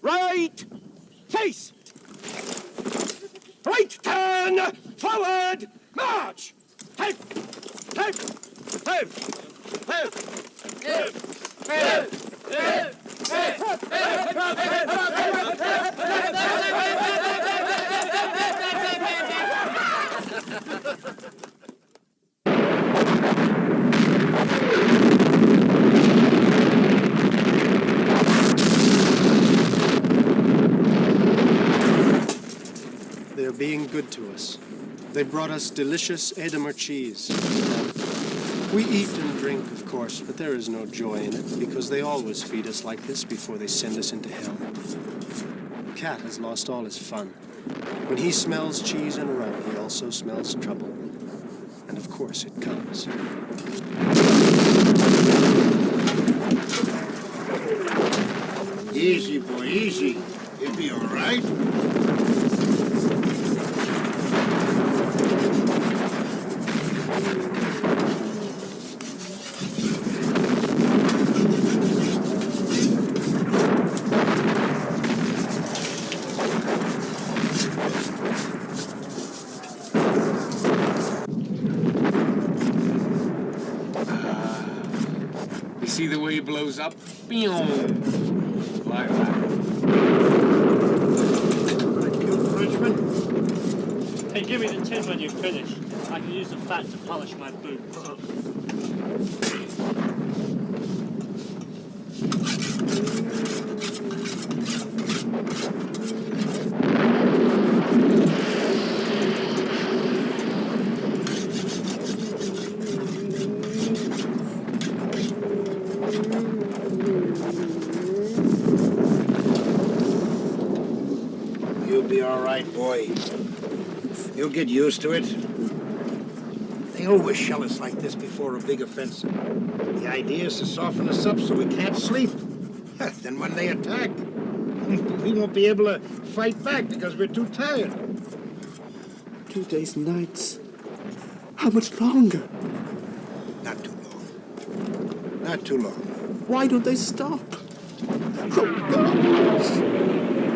Right face! Right turn! Forward! March! Head! Head! Head! Head! They're being good to us. They brought us delicious Edamer cheese. We eat and drink, of course, but there is no joy in it, because they always feed us like this before they send us into hell. Cat has lost all his fun. When he smells cheese and rum, he also smells trouble. And of course it comes. Easy, boy, easy. You'll be all right. You see the way he blows up? Boom! Like that. Hey, give me the tin when you finish. I can use the fat to polish my boots. You'll be all right, boy. You'll get used to it. They always shell us like this before a big offensive. The idea is to soften us up so we can't sleep. Then when they attack, we won't be able to fight back because we're too tired. 2 days and nights. How much longer? Not too long. Not too long. Why don't they stop? Oh, God!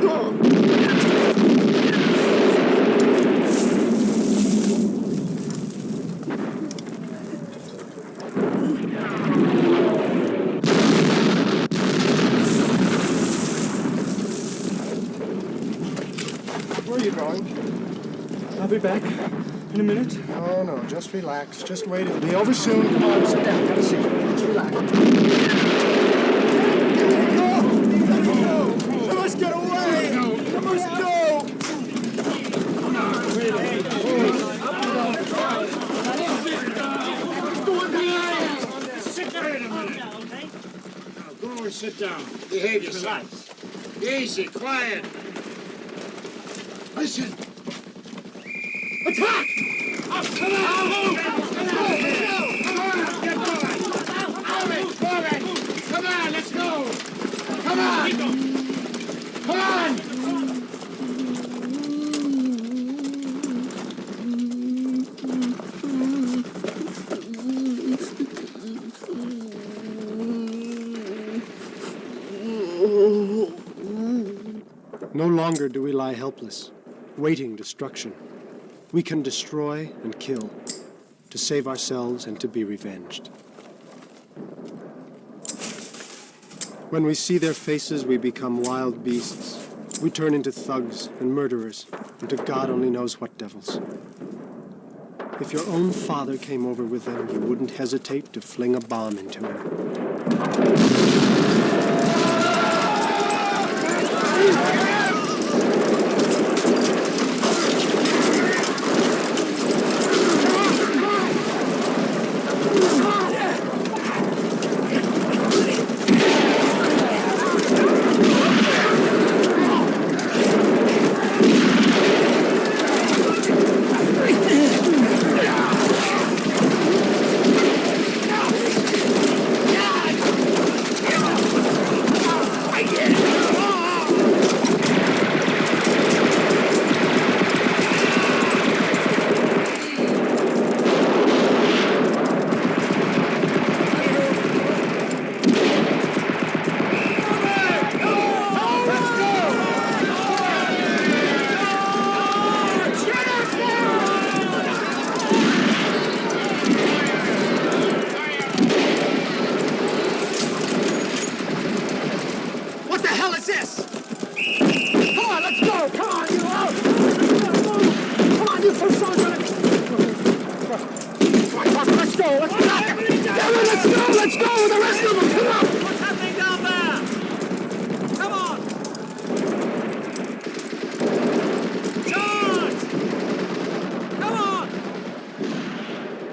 God! Where are you going? I'll be back in a minute. Oh, no, just relax. Just wait. It'll be over soon. Come on, sit down. Have a seat. Just relax. I must get away! I must go! Sit down in a minute. Now, go and sit down. Behave yourself. Easy, quiet. Listen. Attack! Up, come on! Come on, get going! Come on, let's go! No longer do we lie helpless, waiting destruction. We can destroy and kill, to save ourselves and to be revenged. When we see their faces, we become wild beasts. We turn into thugs and murderers, into God only knows what devils. If your own father came over with them, you wouldn't hesitate to fling a bomb into him.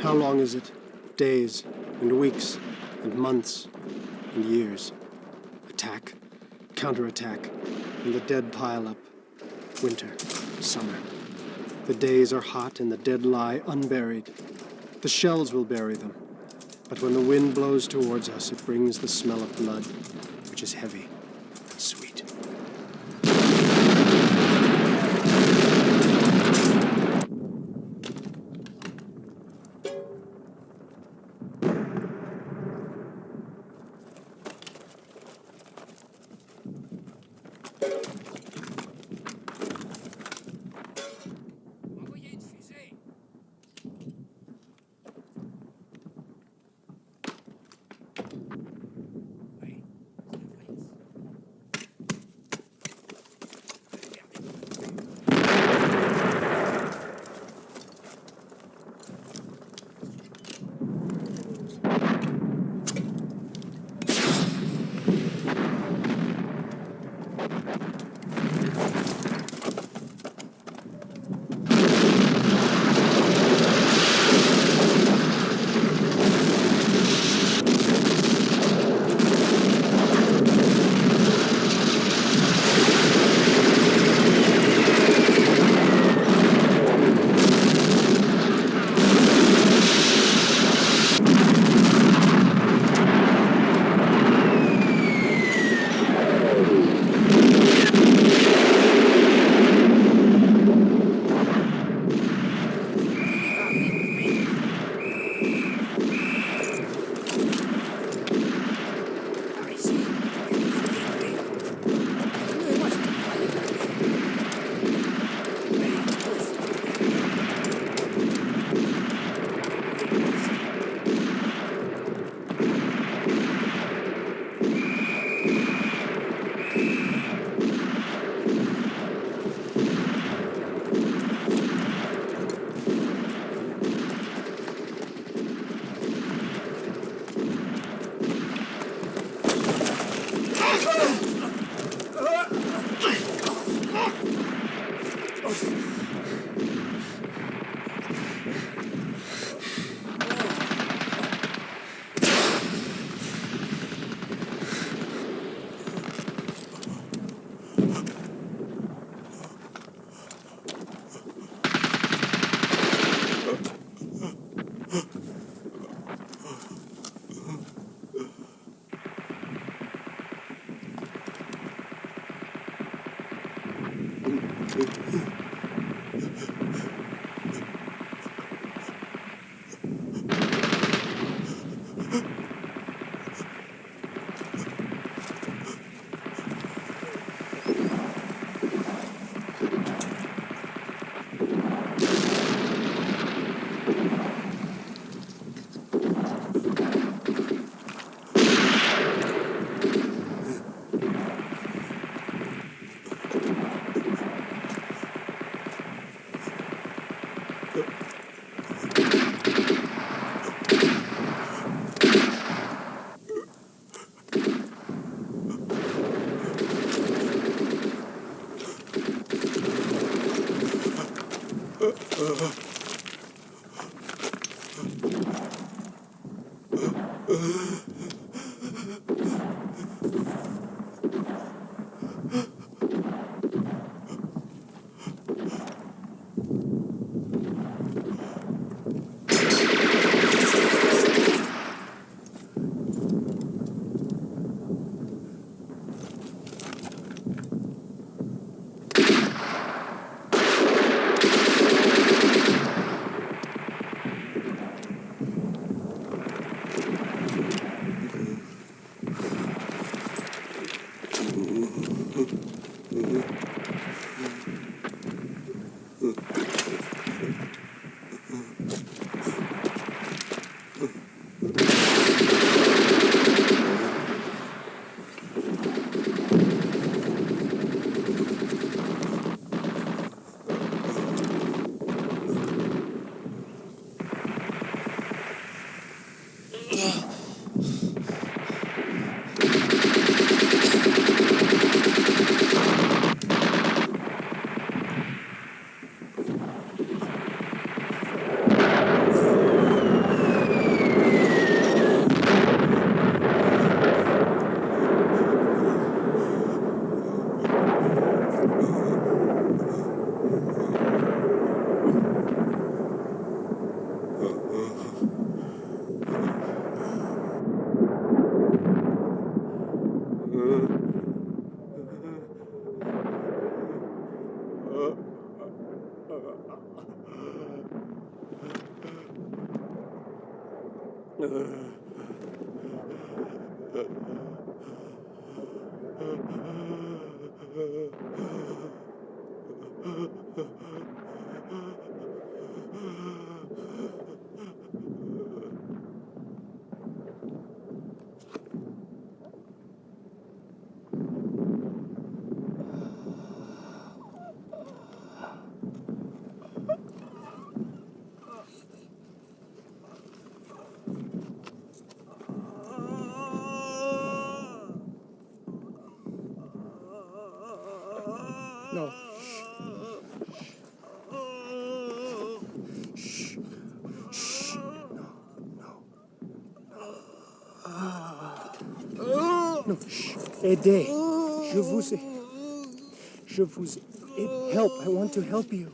How long is it? Days and weeks and months and years. Attack, counterattack, and the dead pile up. Winter, summer. The days are hot and the dead lie unburied. The shells will bury them. But when the wind blows towards us, it brings the smell of blood, which is heavy and sweet. No. No, aidez. Je vous aide. Help. I want to help you.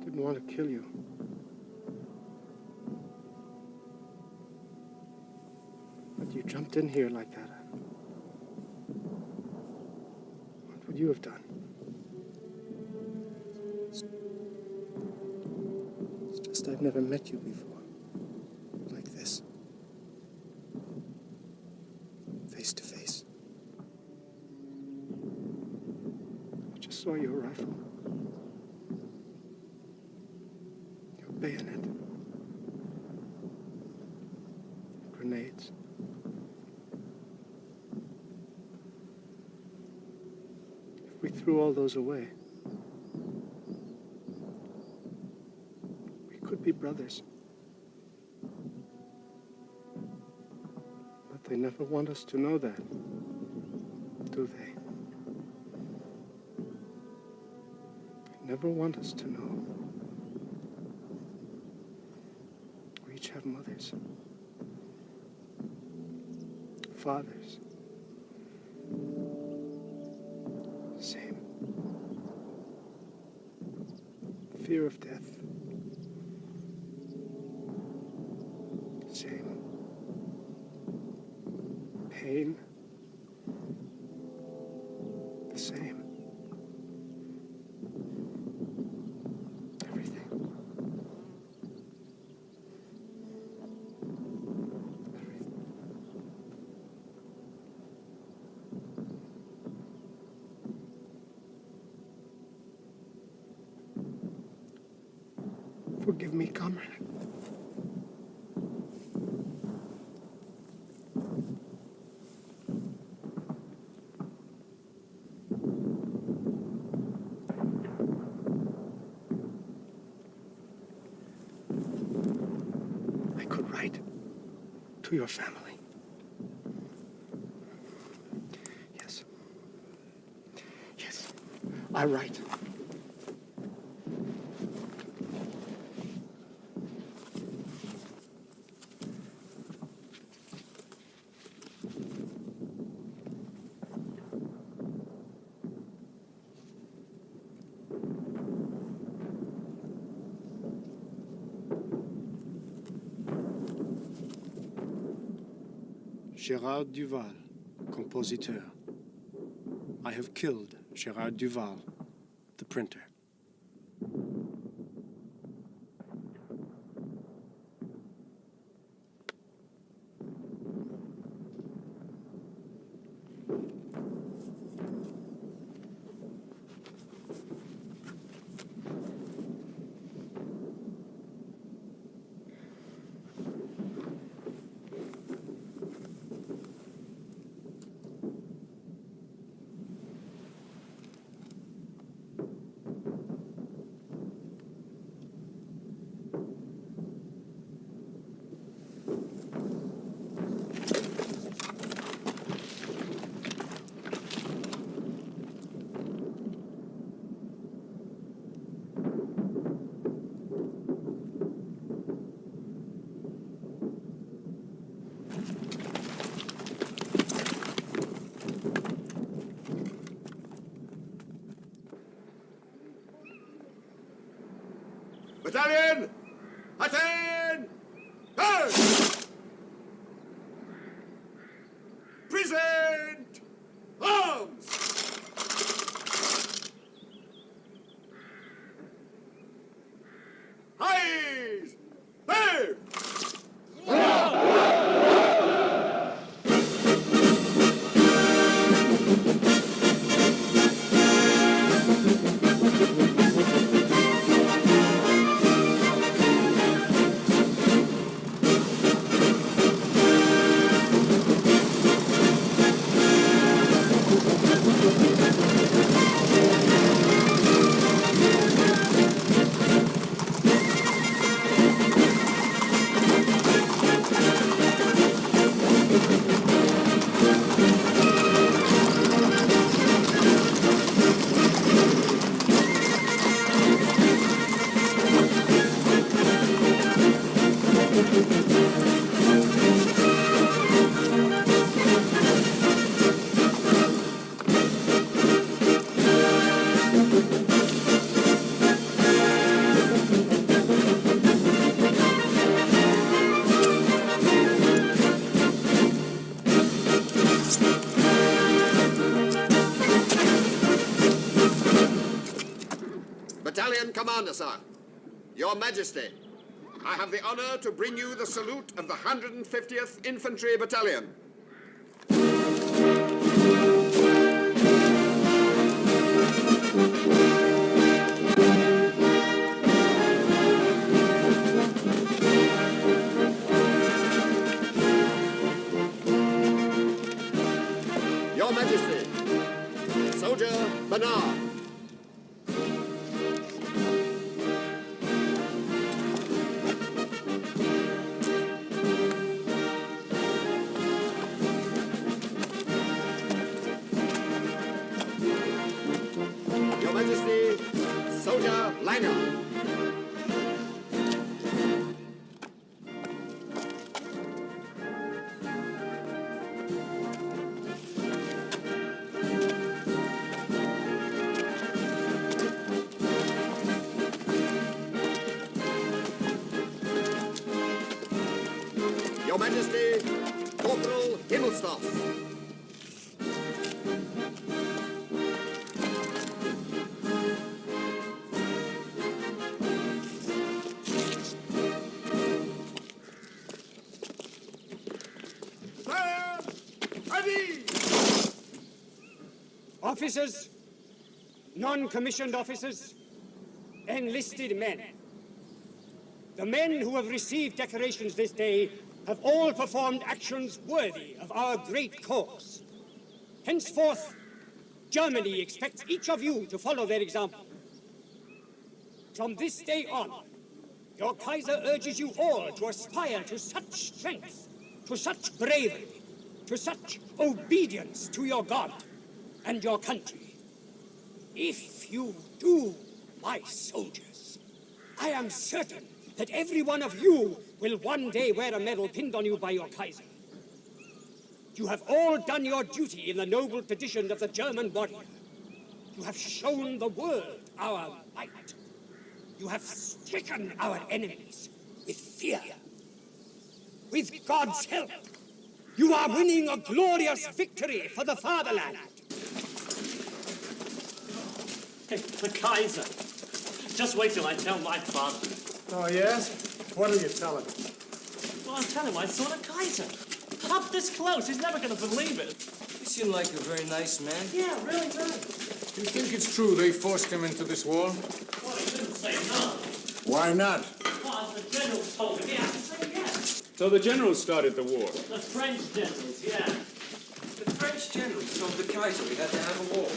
I want to kill you. But you jumped in here like that. What would you have done? It's just I've never met you before. Like this. Face to face. I just saw your rifle. Bayonet. Grenades. If we threw all those away, we could be brothers. But they never want us to know that, do they? They never want us to know. Have mothers. fathers. Same. Fear of death. Same. Pain. The same. Everything. Forgive me, comrade. I could write to your family. Yes. Yes, I write. Gérard Duval, compositeur. I have killed Gérard Duval, the printer. Battalion! Attain! Turn! Present! Arms! Eyes! There! Battalion Commander, sir. Your Majesty, I have the honor to bring you the salute of the 150th Infantry Battalion. Your Majesty, Soldier Bernard. Your Majesty, Soldier Langer. Himmelstoss. Officers, non-commissioned officers, enlisted men. The men who have received decorations this day have all performed actions worthy of our great cause. Henceforth, Germany expects each of you to follow their example. From this day on, your Kaiser urges you all to aspire to such strength, to such bravery, to such obedience to your God and your country. If you do, my soldiers, I am certain that every one of you will one day wear a medal pinned on you by your Kaiser. You have all done your duty in the noble tradition of the German warrior. You have shown the world our might. You have stricken our enemies with fear. With God's help, you are winning a glorious victory for the fatherland. The Kaiser. Just wait till I tell my father. Oh, yes? What will you tell him? Well, I'll tell him I saw the Kaiser. Up this close, he's never going to believe it. You seem like a very nice man. Yeah, really good. Do you think it's true they forced him into this war? Well, he didn't say no. Why not? Well, the general told me he had to say yes. So the generals started the war. The French generals, yeah. The French generals told the Kaiser we had to have a war.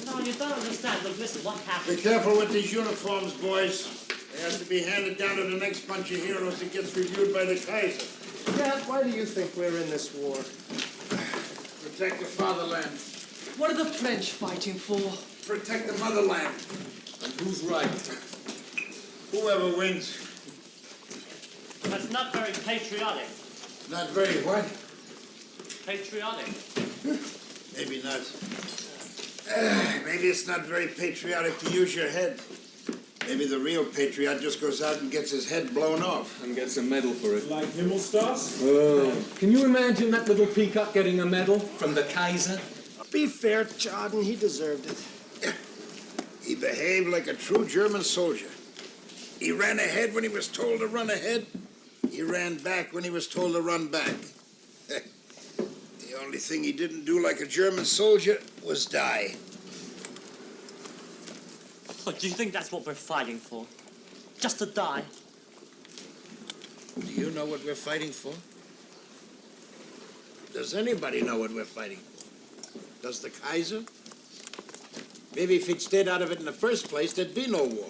No, you don't understand. Look, listen, what happened? Be careful with these uniforms, boys. They have to be handed down to the next bunch of heroes that gets reviewed by the Kaiser. Dad, why do you think we're in this war? Protect the fatherland. What are the French fighting for? Protect the motherland. And who's right? Whoever wins. That's not very patriotic. Not very what? Patriotic. Maybe not. Maybe it's not very patriotic to use your head. Maybe the real patriot just goes out and gets his head blown off. And gets a medal for it. Like Himmelstoss? Oh. Can you imagine that little peacock getting a medal from the Kaiser? Be fair, Jordan, he deserved it. He behaved like a true German soldier. He ran ahead when he was told to run ahead. He ran back when he was told to run back. The only thing he didn't do like a German soldier was die. Look, do you think that's what we're fighting for? Just to die? Do you know what we're fighting for? Does anybody know what we're fighting for? Does the Kaiser? Maybe if he'd stayed out of it in the first place, there'd be no war.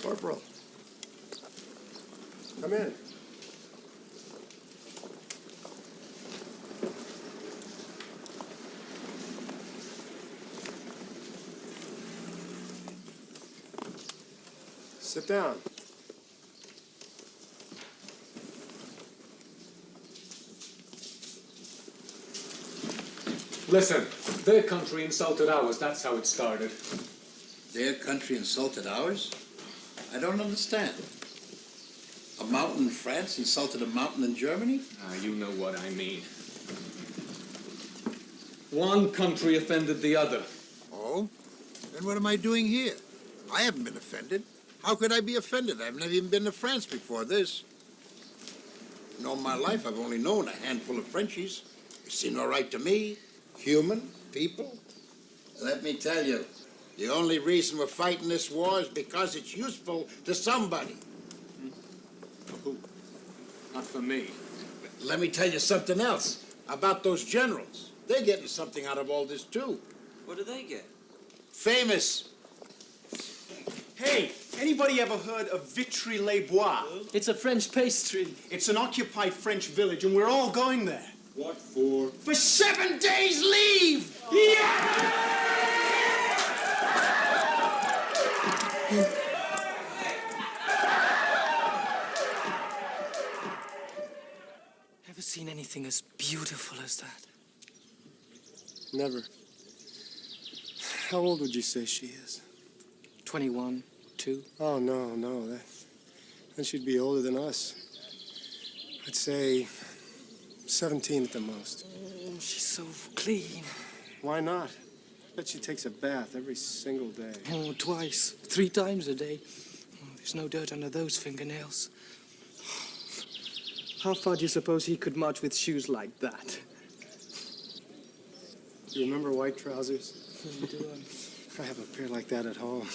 Corporal. Come in. Sit down. Listen, their country insulted ours. That's how it started. Their country insulted ours? I don't understand. A mountain in France insulted a mountain in Germany? You know what I mean. One country offended the other. Oh? Then what am I doing here? I haven't been offended. How could I be offended? I've never even been to France before this. In all my life, I've only known a handful of Frenchies. They seem all right to me. Human, people. Let me tell you, the only reason we're fighting this war is because it's useful to somebody. For who? Not for me. Let me tell you something else about those generals. They're getting something out of all this, too. What do they get? Famous. Hey, anybody ever heard of Vitry-les-Bois? It's a French pastry. It's an occupied French village, and we're all going there. What for? For 7 days leave! Yeah! Ever seen anything as beautiful as that? Never. How old would you say she is? 21, 2. Oh, no. Then she'd be older than us. I'd say 17 at the most. Oh, she's so clean. Why not? Bet she takes a bath every single day. Oh, twice, 3 times a day. Oh, there's no dirt under those fingernails. How far do you suppose he could march with shoes like that? Do you remember white trousers? Do I have a pair like that at home.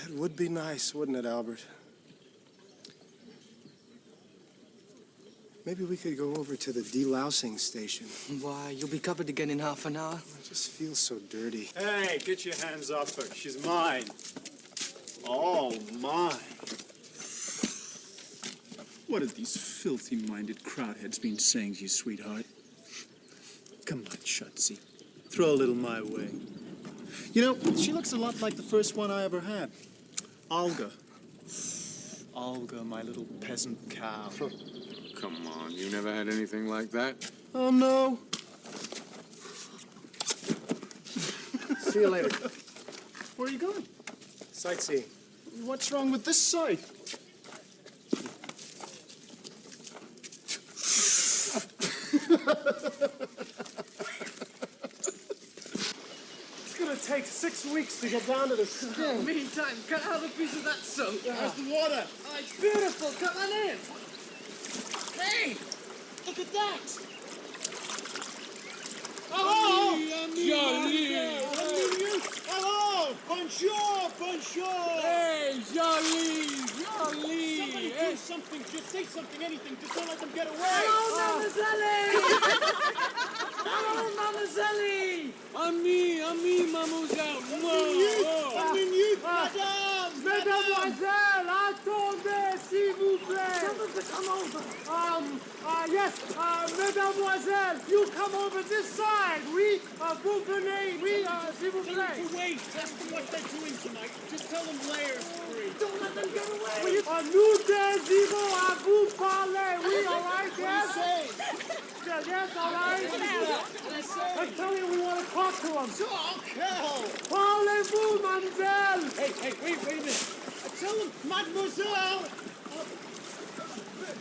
It would be nice, wouldn't it, Albert? Maybe we could go over to the delousing station. Why, you'll be covered again in half an hour. I just feel so dirty. Hey, get your hands off her. She's mine. All mine. What have these filthy-minded crowd-heads been saying to you, sweetheart? Come on, Shutzy. Throw a little my way. You know, she looks a lot like the first one I ever had. Olga. Olga, my little peasant cow. Come on, you never had anything like that? Oh, no. See you later. Where are you going? Sightseeing. What's wrong with this side? It's gonna take 6 weeks to get down to the school. Meantime, cut out a piece of that soap. How's the water? Oh, it's beautiful. Come on in. Hey, look at that. Hello! Jolie. Hello! Bonjour! Bonjour! Hey, Jolie! Jolie! Somebody do something. Just say something, anything. Just don't let them get away. Hello, mademoiselle! Hello, mademoiselle! Ami, mademoiselle! Un minute, madame! Mademoiselle, attendez, s'il vous plaît! Come over. Yes, mademoiselle, you come over this side. Oui, vous venez, oui, s'il vous plaît. To wait. Tell them what they're doing tonight. Just tell them Leer's free. Don't let them get away. Nous désirons à vous parler. Oui, all right, yes? Yes, all right. I'm telling you, we want to talk to him. Parlez-vous, mademoiselle? Hey, wait a minute. Tell them, mademoiselle.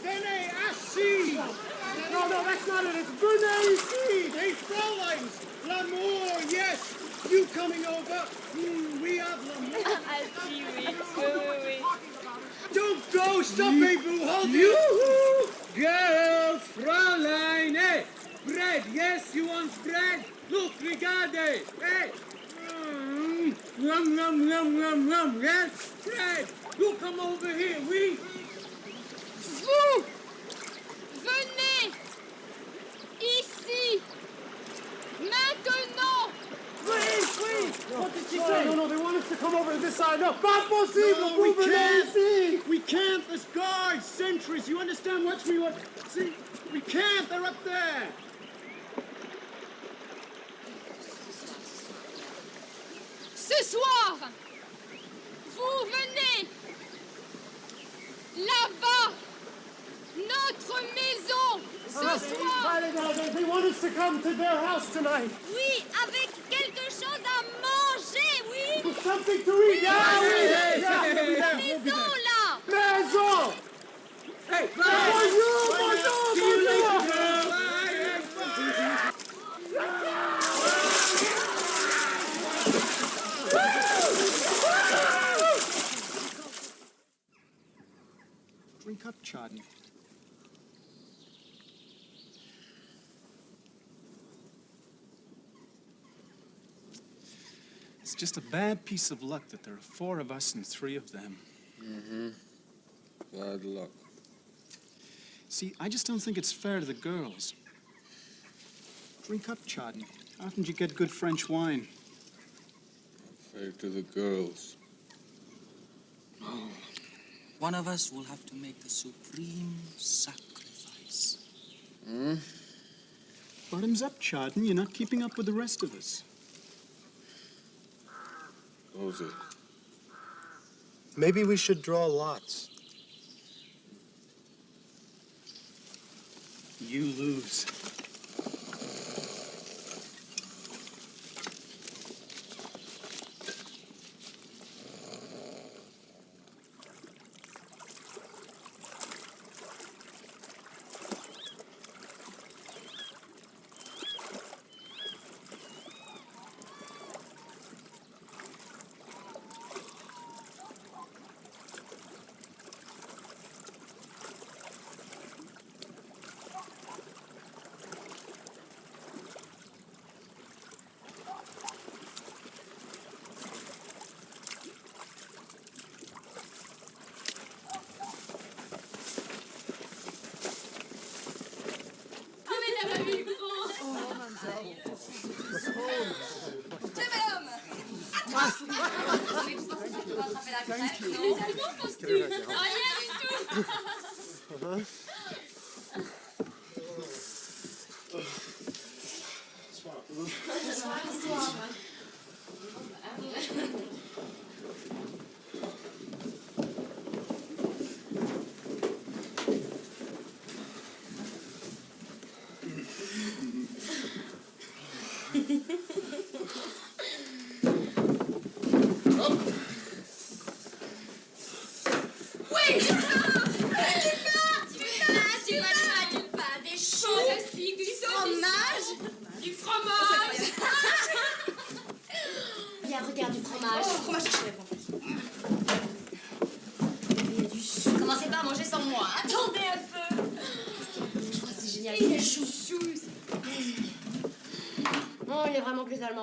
Venez assis. No, that's not it. It's venez ici. Hey, Fräuleins. L'amour, yes. You coming over? We have l'amour. Oui. Don't go. Stop, Behm. Hold it. Yoo-hoo! Girl, Fräulein, hey! Bread, yes, you want bread? Look, regardez, hey! Yum, yes? Bread! You come over here, oui? Vous venez ici maintenant. Oui! What did she say? No, they want us to come over to this side. No, pas possible! No, we can't. We can't. There's guards, sentries. You understand what we want? See? We can't. They're up there. Ce soir, vous venez là-bas, notre maison, ce soir. They want us to come to their house tonight. Oui, avec quelque chose à manger, oui. With something to eat. Yeah, oui. La maison, là. Maison! Hey, Drink up, Chardon. It's just a bad piece of luck that there are 4 of us and 3 of them. Mm-hmm. Bad luck. See, I just don't think it's fair to the girls. Drink up, Chardon. How often do you get good French wine? Fair to the girls. One of us will have to make the supreme sacrifice. Hmm? Bottoms up, Chardon. You're not keeping up with the rest of us. Who's it? Maybe we should draw lots. You lose.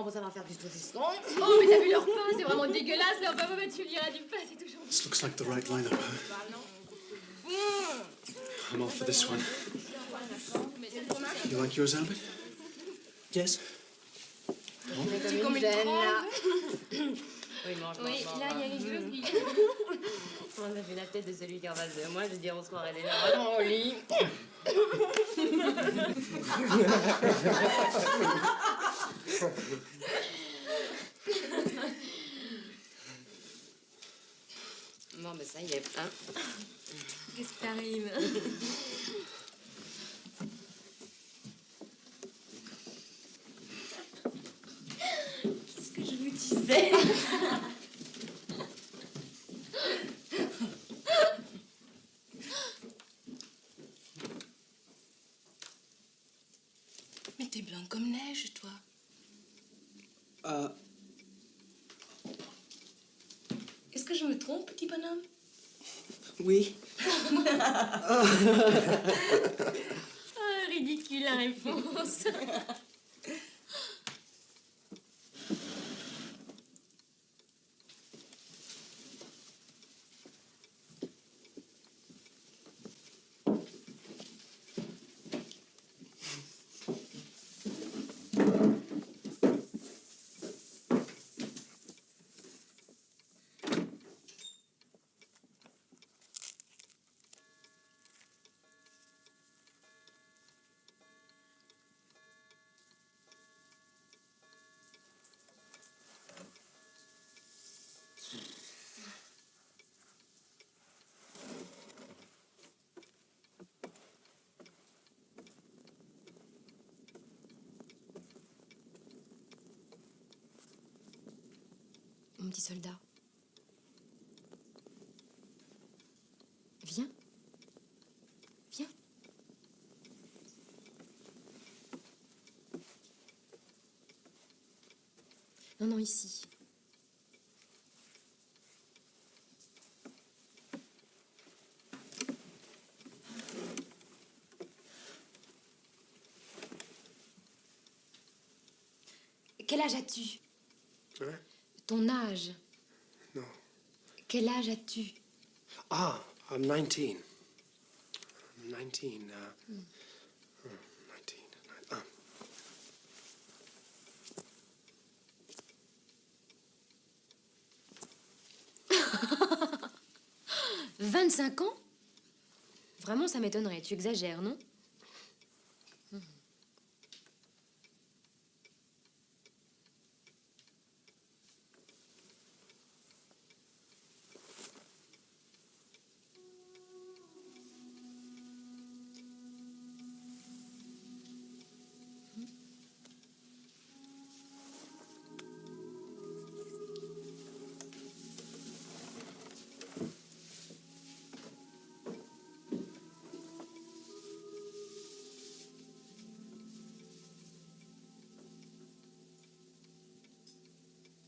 Pour savoir faire du saucisson. Oh, mais t'as vu leur pain, c'est vraiment dégueulasse, leur pain, mais tu liras du pain, c'est toujours... This looks like the right lineup, huh? I'm all for this one. You like yours, Albert? Yes. Tu comme une gêne, là. Oui, mange, Oui, là, il y a les choses, lui. On a fait la tête de celui qui est en face de moi, je veux dire, on se croirait déjà vraiment au lit. Bon, ben ça y est, hein. Qu'est-ce qui t'arrive? Qu'est-ce que je vous disais? Mais t'es blanc comme neige, toi. Est-ce que je me trompe, petit bonhomme? Oui. Ah, ridicule la réponse. Mon petit soldat. Viens. Viens. Non, non, ici. Quel âge as-tu? Hein? Ton âge. No. Quel âge as-tu? Ah, I'm 19. I'm 19. 25 ans? Vraiment, ça m'étonnerait. Tu exagères, non?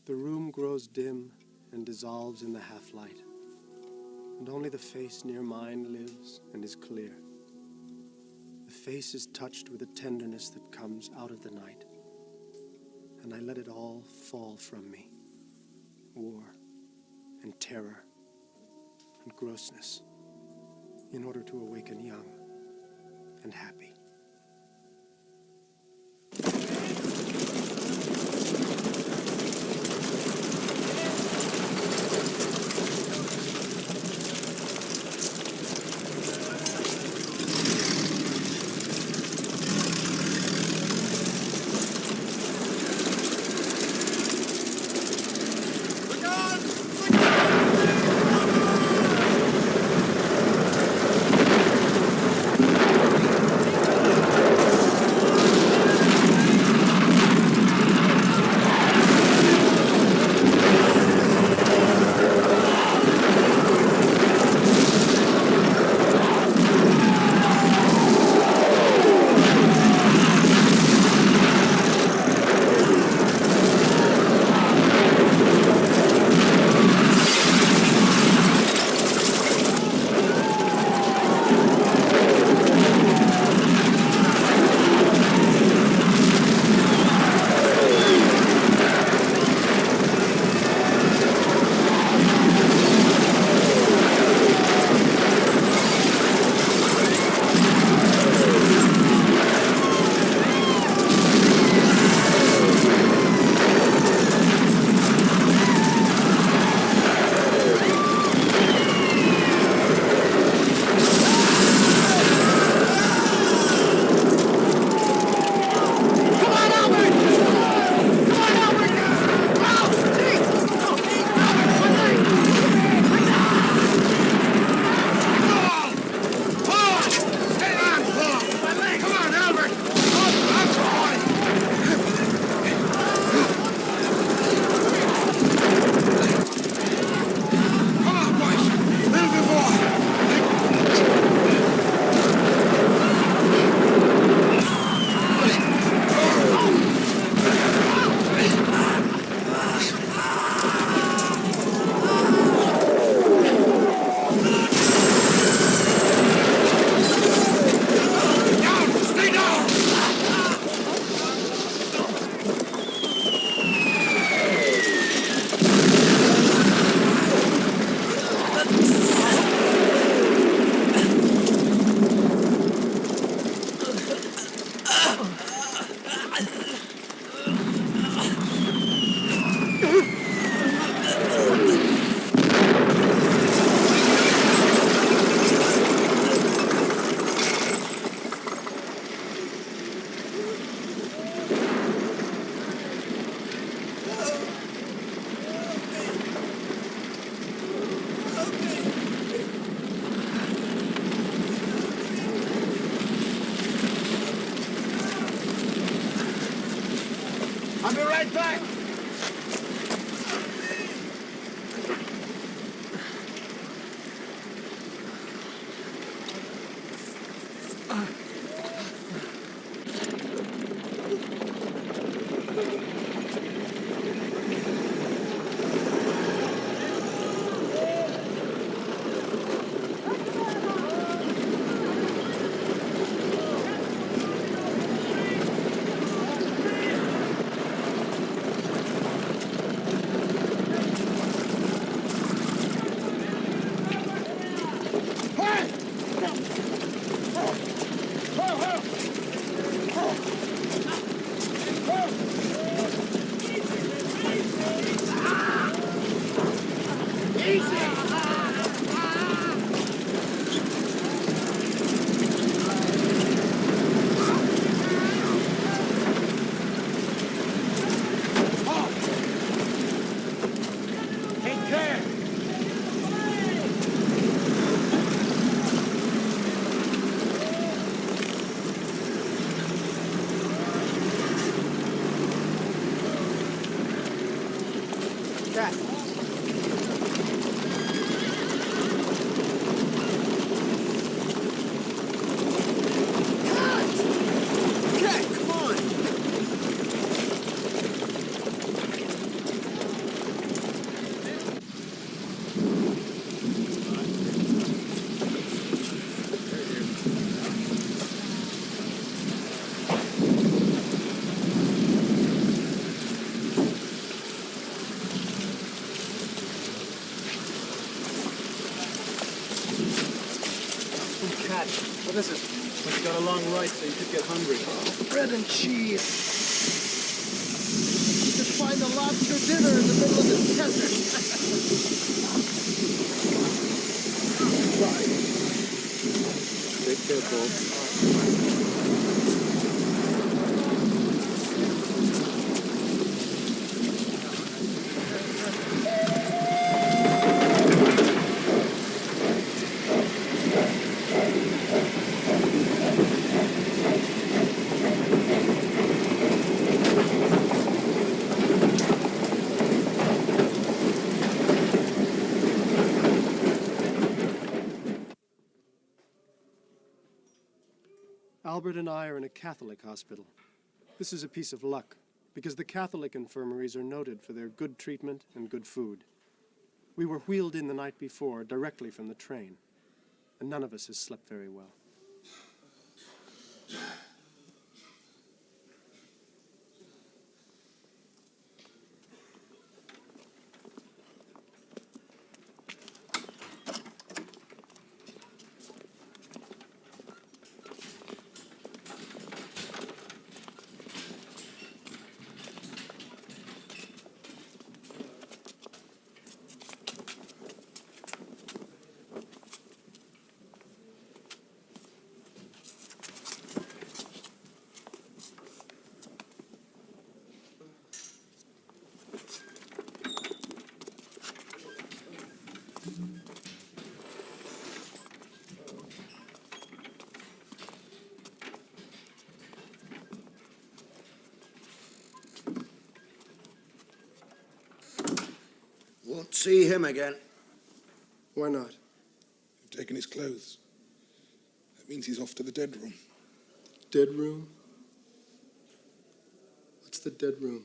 The room grows dim and dissolves in the half-light, and only the face near mine lives and is clear. The face is touched with a tenderness that comes out of the night, and I let it all fall from me. War and terror and grossness, in order to awaken young and happy. I'll be right back. Listen, but you got a long ride, so you could get hungry. Bread and cheese. You could find a lobster dinner in the middle of the desert. Take care, Paul. Albert and I are in a Catholic hospital. This is a piece of luck, because the Catholic infirmaries are noted for their good treatment and good food. We were wheeled in the night before, directly from the train, and none of us has slept very well. Won't see him again. Why not? You've taken his clothes. That means he's off to the dead room. Dead room? What's the dead room?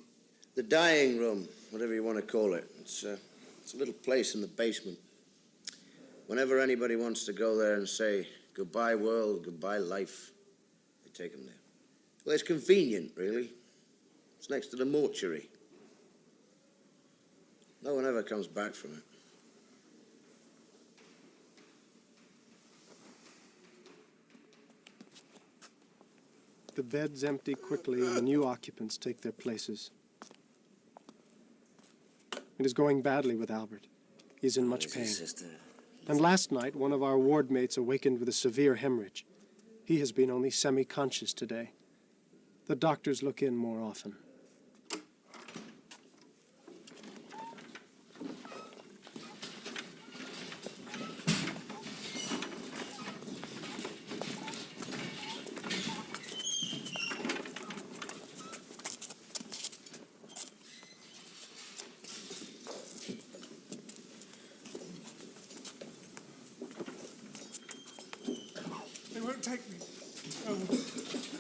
The dying room, whatever you want to call it. It's a little place in the basement. Whenever anybody wants to go there and say, goodbye world, goodbye life, they take them there. Well, it's convenient, really. It's next to the mortuary. No one ever comes back from it. The beds empty quickly and the new occupants take their places. It is going badly with Albert. He's in much pain. And last night, one of our ward mates awakened with a severe hemorrhage. He has been only semi-conscious today. The doctors look in more often. They won't take me. No.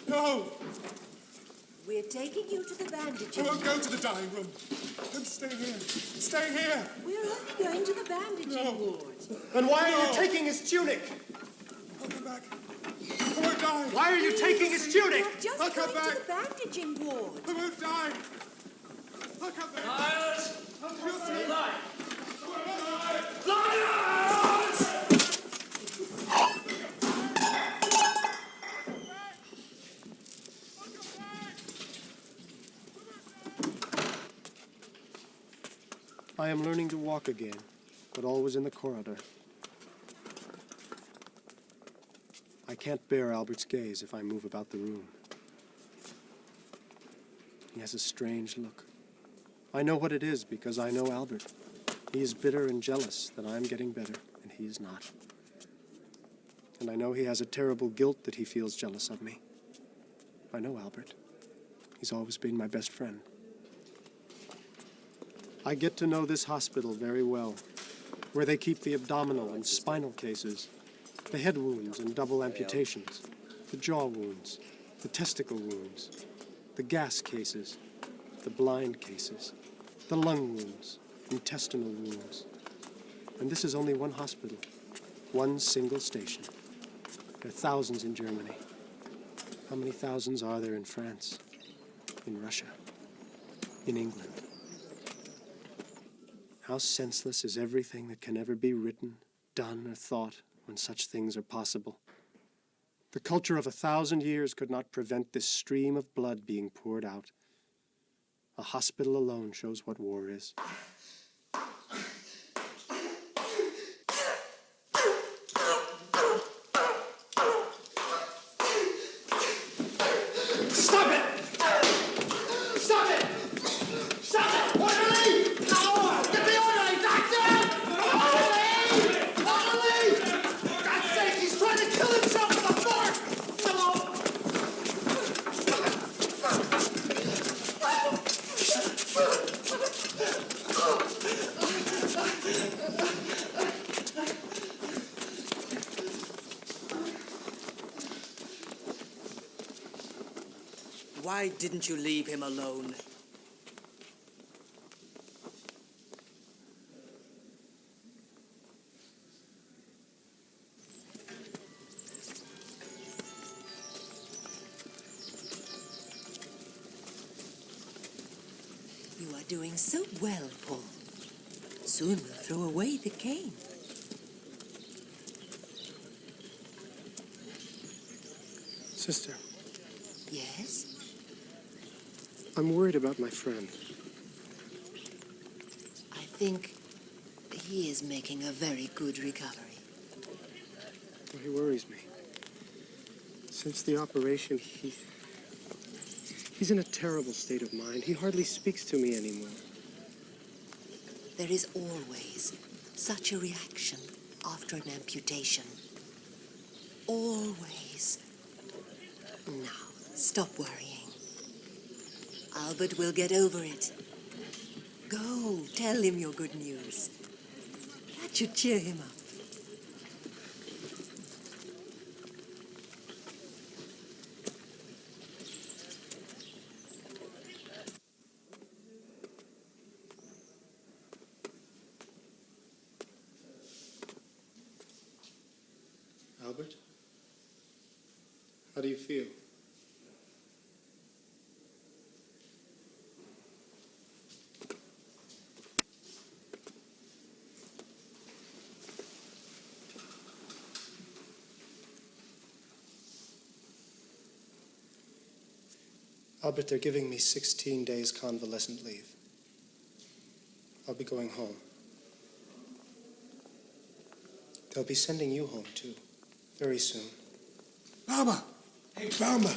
No. We're taking you to the bandaging I won't go to the dying room. I'm staying here. Staying here. We're only going to the bandaging ward. Then why are you taking his tunic? I'll come back. I won't die. Why are you taking his tunic? We're just I'll come going back. to the bandaging ward. I won't die. I'll come back. Liars! You'll see. Liars! I am learning to walk again, but always in the corridor. I can't bear Albert's gaze if I move about the room. He has a strange look. I know what it is because I know Albert. He is bitter and jealous that I am getting better, and he is not. And I know he has a terrible guilt that he feels jealous of me. I know Albert. He's always been my best friend. I get to know this hospital very well, where they keep the abdominal and spinal cases, the head wounds and double amputations, the jaw wounds, the testicle wounds, the gas cases, the blind cases, the lung wounds, intestinal wounds. And this is only one hospital, one single station. There are thousands in Germany. How many thousands are there in France, in Russia, in England? How senseless is everything that can ever be written, done, or thought when such things are possible. The culture of 1,000 years could not prevent this stream of blood being poured out. A hospital alone shows what war is. Stop it! Stop it! Stop it! Orderly! No! Get the orderly, doctor! Orderly! Orderly! For God's sake, he's trying to kill himself with a fork! Why didn't you leave him alone? You are doing so well, Paul. Soon we'll throw away the cane. Sister, Yes? I'm worried about my friend. I think he is making a very good recovery. Well, he worries me. Since the operation, he's in a terrible state of mind. He hardly speaks to me anymore. There is always such a reaction after an amputation. Always. Now, stop worrying. Albert will get over it. Go, tell him your good news. That should cheer him up. Albert? How do you feel? Albert, they're giving me 16 days convalescent leave. I'll be going home. They'll be sending you home, too, very soon. Bäumer! Hey, Bäumer!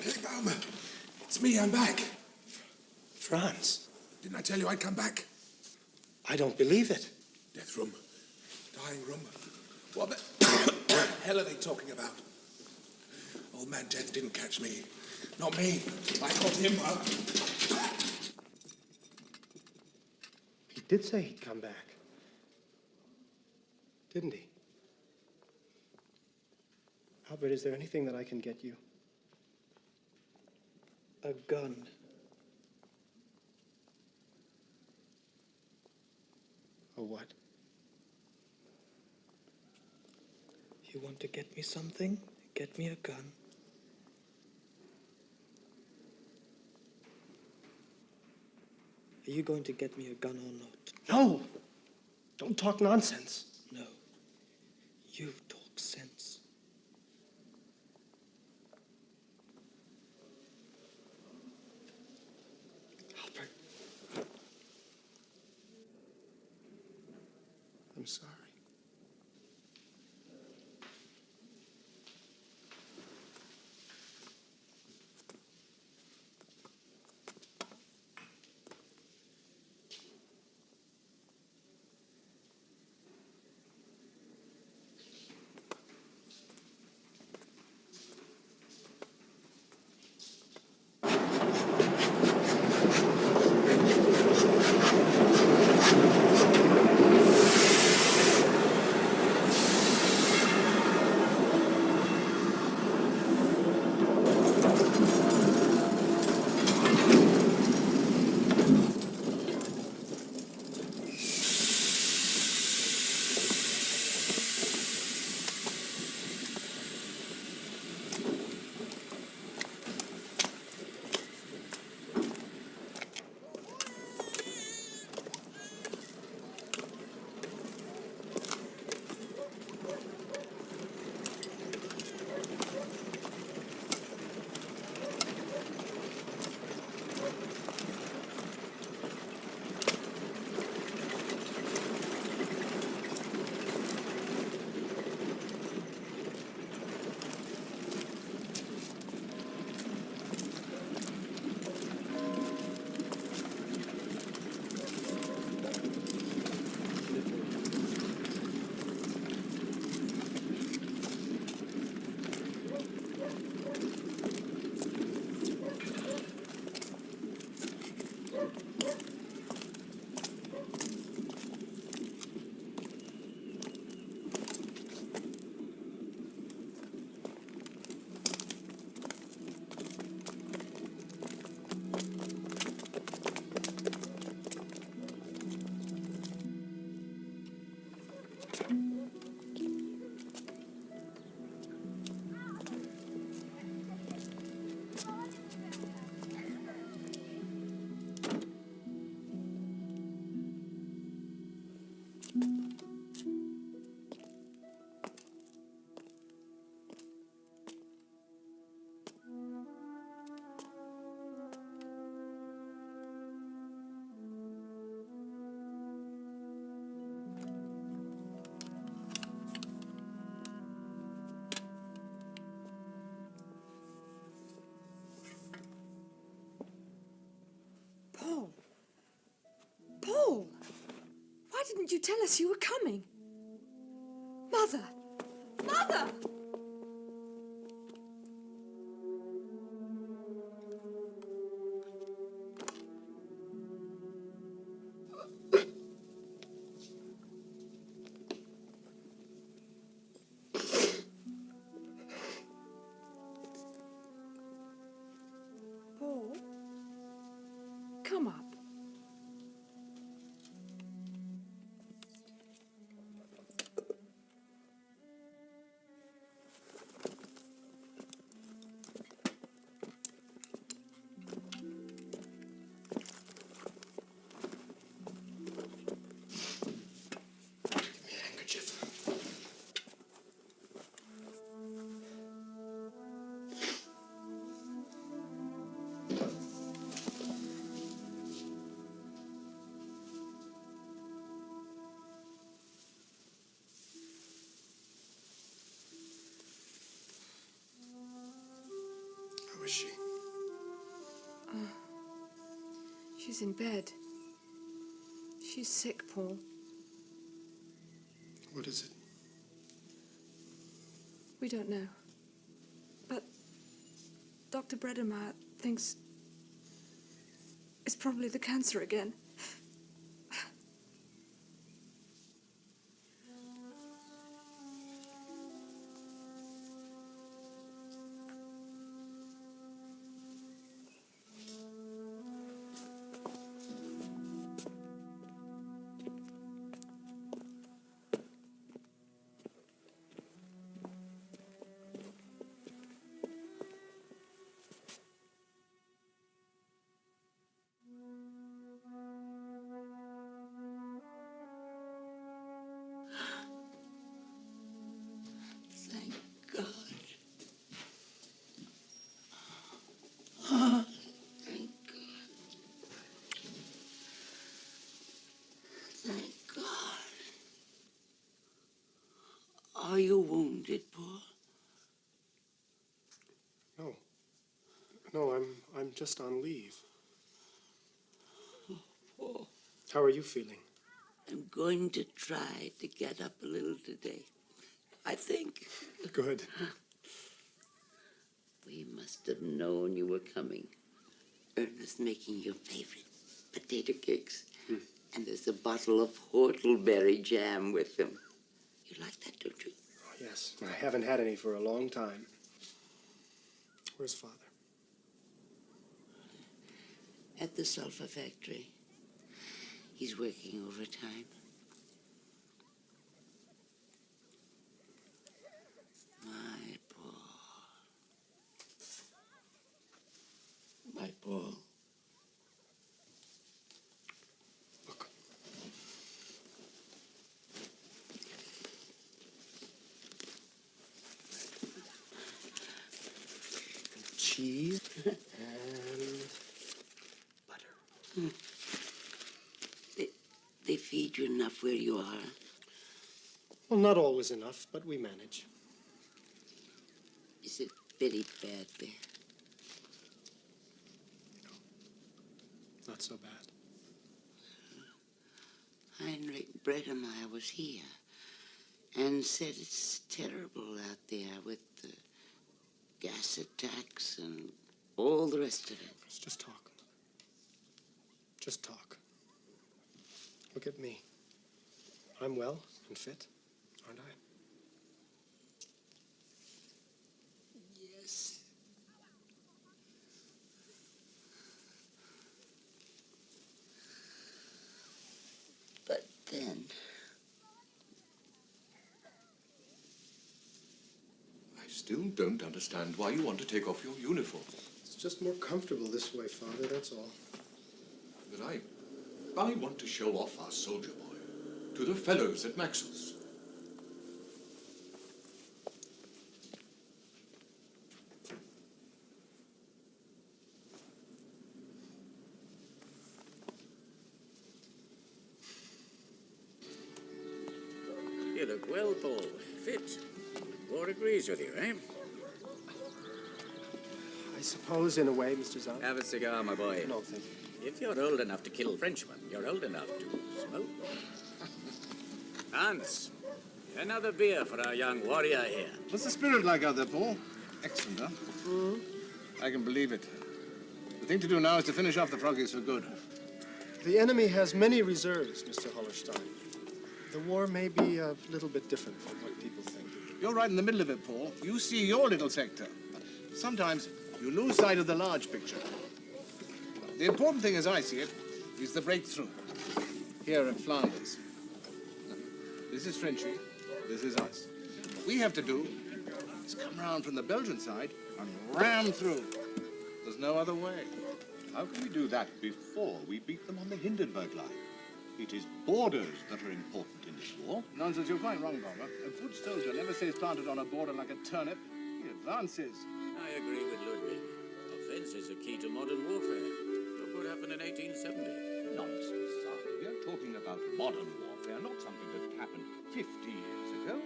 Hey, Bäumer! It's me, I'm back. Franz. Didn't I tell you I'd come back? I don't believe it. Death room. Dying room. What the hell are they talking about? Old man Death didn't catch me. Not me. I caught him up. He did say he'd come back. Didn't he? Albert, is there anything that I can get you? A gun. A what? You want to get me something? Get me a gun. Are you going to get me a gun or not? No! Don't talk nonsense. No. You talk sense. Albert. I'm sorry. Paul. Paul! Why didn't you tell us you were coming? Mother! Mother! Paul? Come up. How is she? She's in bed. She's sick, Paul. What is it? We don't know. But Dr. Bredemeyer thinks it's probably the cancer again. Thank God. Oh, thank God. Thank God. Are you wounded, Paul? No. No, I'm just on leave. Paul, How are you feeling? I'm going to try to get up a little today. I think. Good. We must have known you were coming. Ernest making your favorite potato cakes. And there's a bottle of whortleberry jam with them. You like that, don't you? Oh, yes. I haven't had any for a long time. Where's Father? At the sulfur factory. He's working overtime. My Paul. My Paul. Cheese and butter. They feed you enough where you are. Well, not always enough, but we manage. Is it very bad there? Not so bad. Erich Bredemeyer was here and said it's terrible out there with the gas attacks and all the rest of it. Let's just talk. Just talk. Look at me. I'm well and fit, aren't I? Yes. But then... I still don't understand why you want to take off your uniform. It's just more comfortable this way, Father, that's all. But I want to show off our soldier boy to the fellows at Maxwell's. You look well, Paul. Fit. War agrees with you, eh? I suppose, in a way, Mr. Zahn. Have a cigar, my boy. No, thank you. If you're old enough to kill Frenchmen, you're old enough to smoke. Hans, another beer for our young warrior here. What's the spirit like out there, Paul? Excellent, huh? I can believe it. The thing to do now is to finish off the froggies for good. The enemy has many reserves, Mr. Hollerstein. The war may be a little bit different from what people think. You're right in the middle of it, Paul. You see your little sector. Sometimes you lose sight of the large picture. The important thing, as I see it, is the breakthrough. Here in Flanders. This is Frenchy. This is us. What we have to do is come round from the Belgian side and ram through. There's no other way. How can we do that before we beat them on the Hindenburg line? It is borders that are important in this war. Nonsense, you're quite wrong, Bäumer. A good soldier never stays planted on a border like a turnip. He advances. I agree with Ludwig. Offense is the key to modern warfare. Look what happened in 1870. Nonsense, son. We are talking about modern warfare, not something that happened 50 years ago.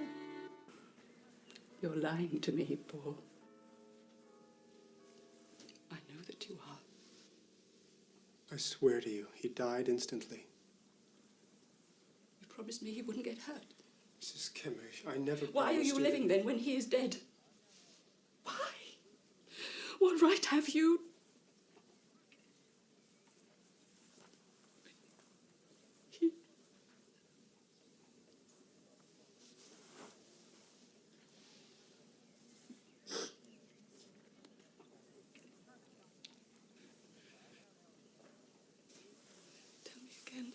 You're lying to me, Paul. I know that you are. I swear to you, he died instantly. You promised me he wouldn't get hurt. Mrs. Kemmerich, I never Why are promised you living then when he is dead? Why? What right have you? Tell me again.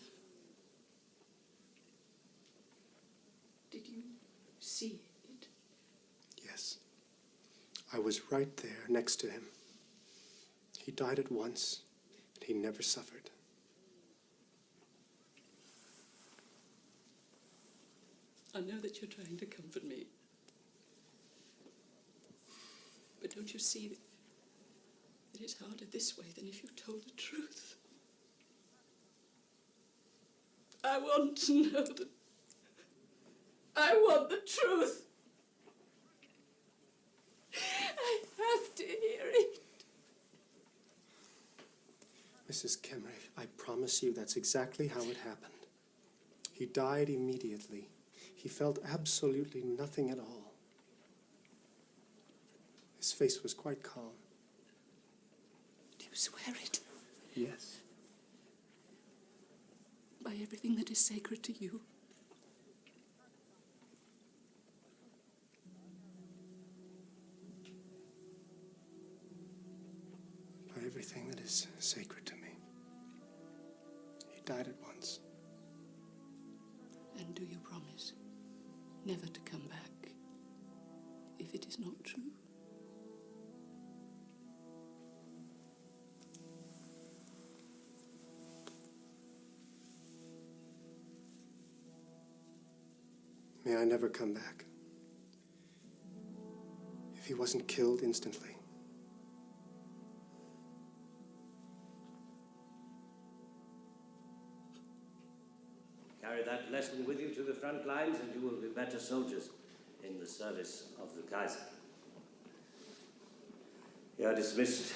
Did you see it? Yes. I was right there next to him. He died at once, and he never suffered. I know that you're trying to comfort me. But don't you see that it is harder this way than if you told the truth? I want to know that. I want the truth. I have to hear it. Mrs. Kemmerich, I promise you that's exactly how it happened. He died immediately. He felt absolutely nothing at all. His face was quite calm. Do you swear it? Yes. By everything that is sacred to you. By everything that is sacred to me. He died at once. And do you promise never to come back if it is not true? May I never come back. If he wasn't killed instantly. Carry that lesson with you to the front lines and you will be better soldiers in the service of the Kaiser. You are dismissed.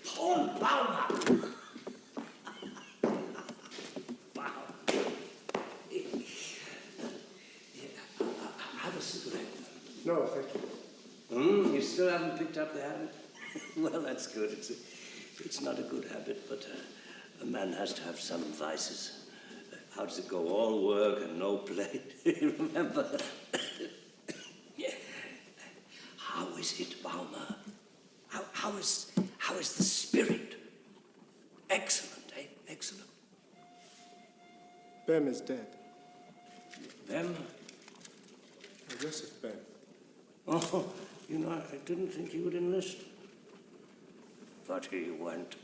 Paul Bäumer! Wow. Have a cigarette. No, thank you. You still haven't picked up the habit? Well, that's good. It's not a good habit, but a man has to have some vices. How does it go? All work and no play. Remember? How is it, Bäumer? How is the spirit? Excellent, eh? Excellent. Behm is dead. Behm? Joseph Behm. Oh, you know, I didn't think he would enlist. But he went.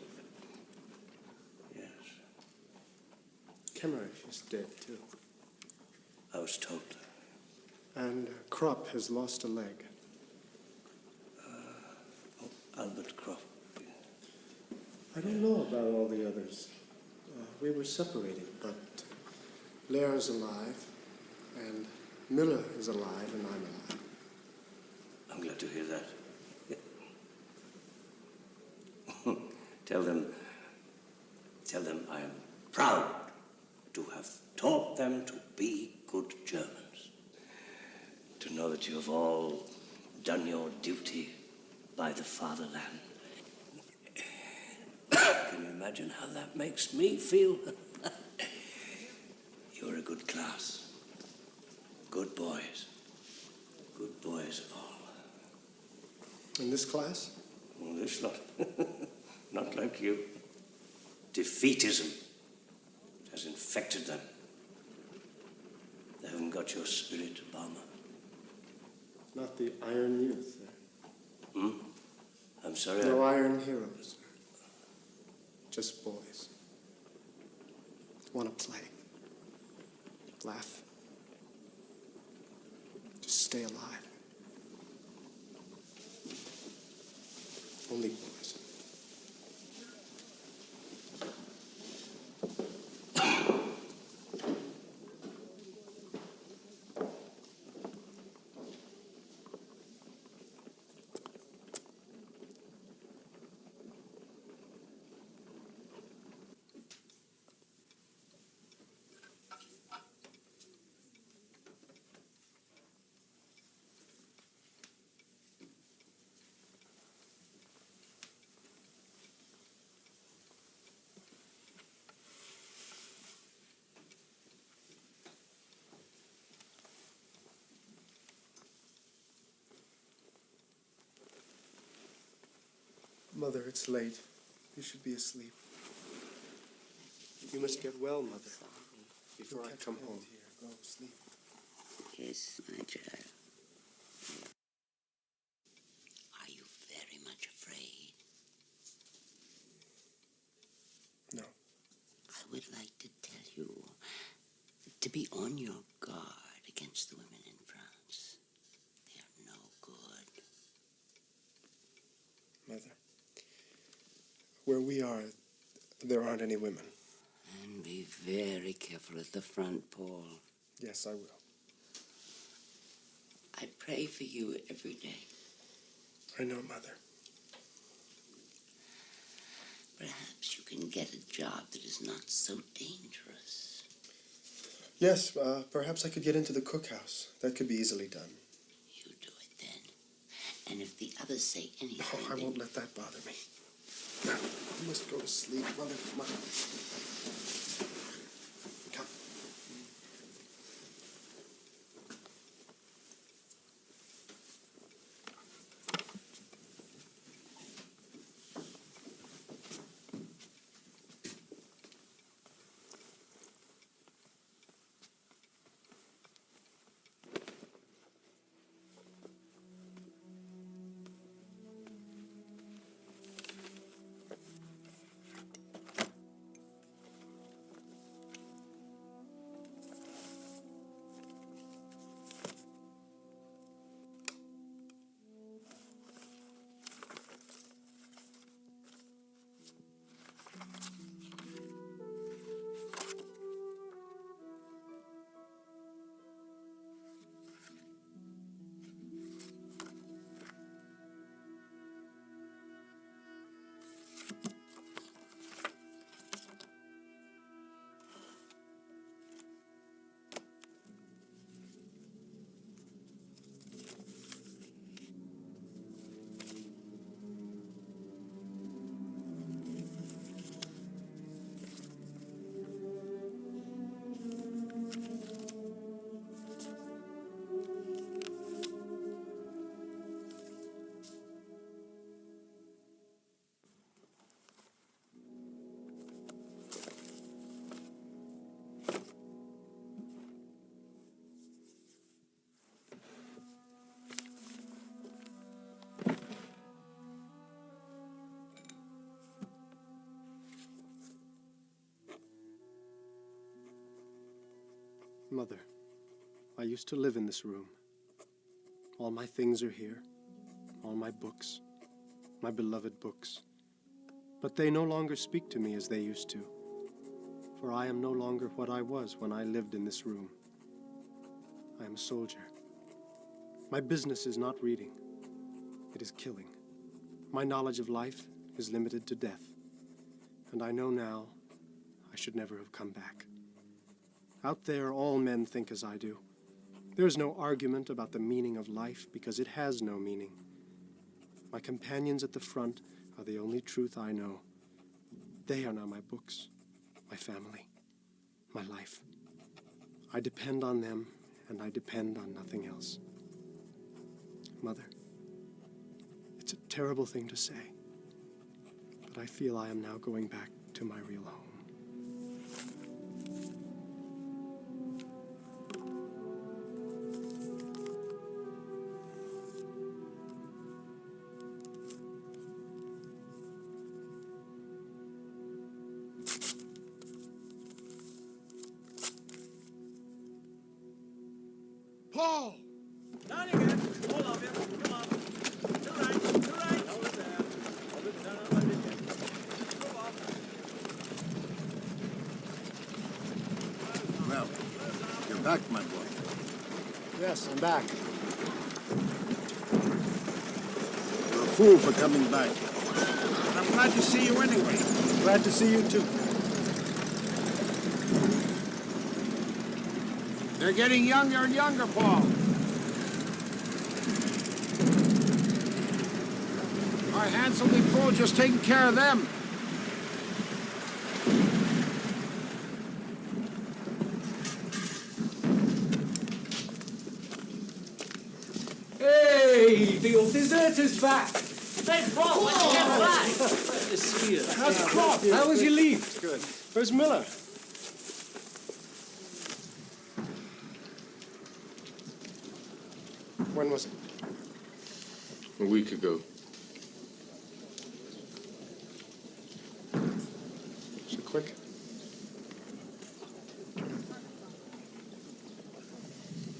Kemmerich is dead, too. I was told. And Kropp has lost a leg. Albert Kropp. I don't know about all the others. We were separated, but Leer is alive, and Muller is alive, and I'm alive. I'm glad to hear that. Tell them I am proud to have taught them to be good Germans. To know that you have all done your duty by the fatherland. Can you imagine how that makes me feel? You're a good class. Good boys. Good boys all. In this class? Well, this lot. Not like you. Defeatism has infected them. They haven't got your spirit, Bäumer. Not the Iron Youth. I'm sorry. No iron heroes. Just boys. Want to play. Laugh. Just stay alive. Only boys. Mother, it's late. You should be asleep. You must get well, Mother, before I come home. Go, sleep. Yes, my child. Are you very much afraid? No. I would like to tell you to be on your guard against the women in France. They are no good. Mother, where we are, there aren't any women. And be very careful at the front, Paul. Yes, I will. I pray for you every day. I know, Mother. Perhaps you can get a job that is not so dangerous. Yes, perhaps I could get into the cookhouse. That could be easily done. You do it then. And if the others say anything... Oh, I won't let that bother me. Now, you must go to sleep, Mother. Come on. Come. Mother, I used to live in this room. All my things are here, all my books, my beloved books. But they no longer speak to me as they used to, for I am no longer what I was when I lived in this room. I am a soldier. My business is not reading, it is killing. My knowledge of life is limited to death, and I know now I should never have come back. Out there, all men think as I do. There is no argument about the meaning of life because it has no meaning. My companions at the front are the only truth I know. They are now my books, my family, my life. I depend on them, and I depend on nothing else. Mother, it's a terrible thing to say, but I feel I am now going back to my real home. Paul! Down again. All of you. Come on. To right. To right. Hold it there. Hold it down. Let it get. Move off. Well, you're back, my boy. Yes, I'm back. You're a fool for coming back. And I'm glad to see you anyway. Glad to see you too. They're getting younger and younger, Paul. Our hands will be full just taking care of them. Hey, the old deserter's back. Hey, Kropp, when you get back? Glad to see you. How's Kropp? How was your leave? Good. Where's Muller? When was it? A week ago. So quick?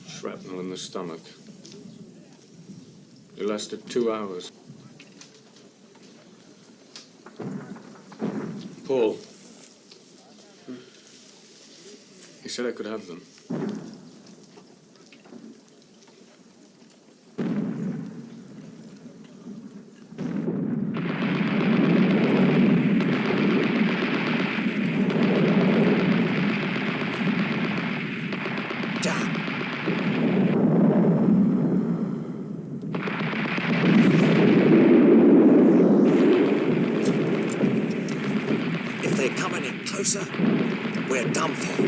Shrapnel in the stomach. It lasted 2 hours. Paul. He said I could have them. If they're coming in closer, we're done for.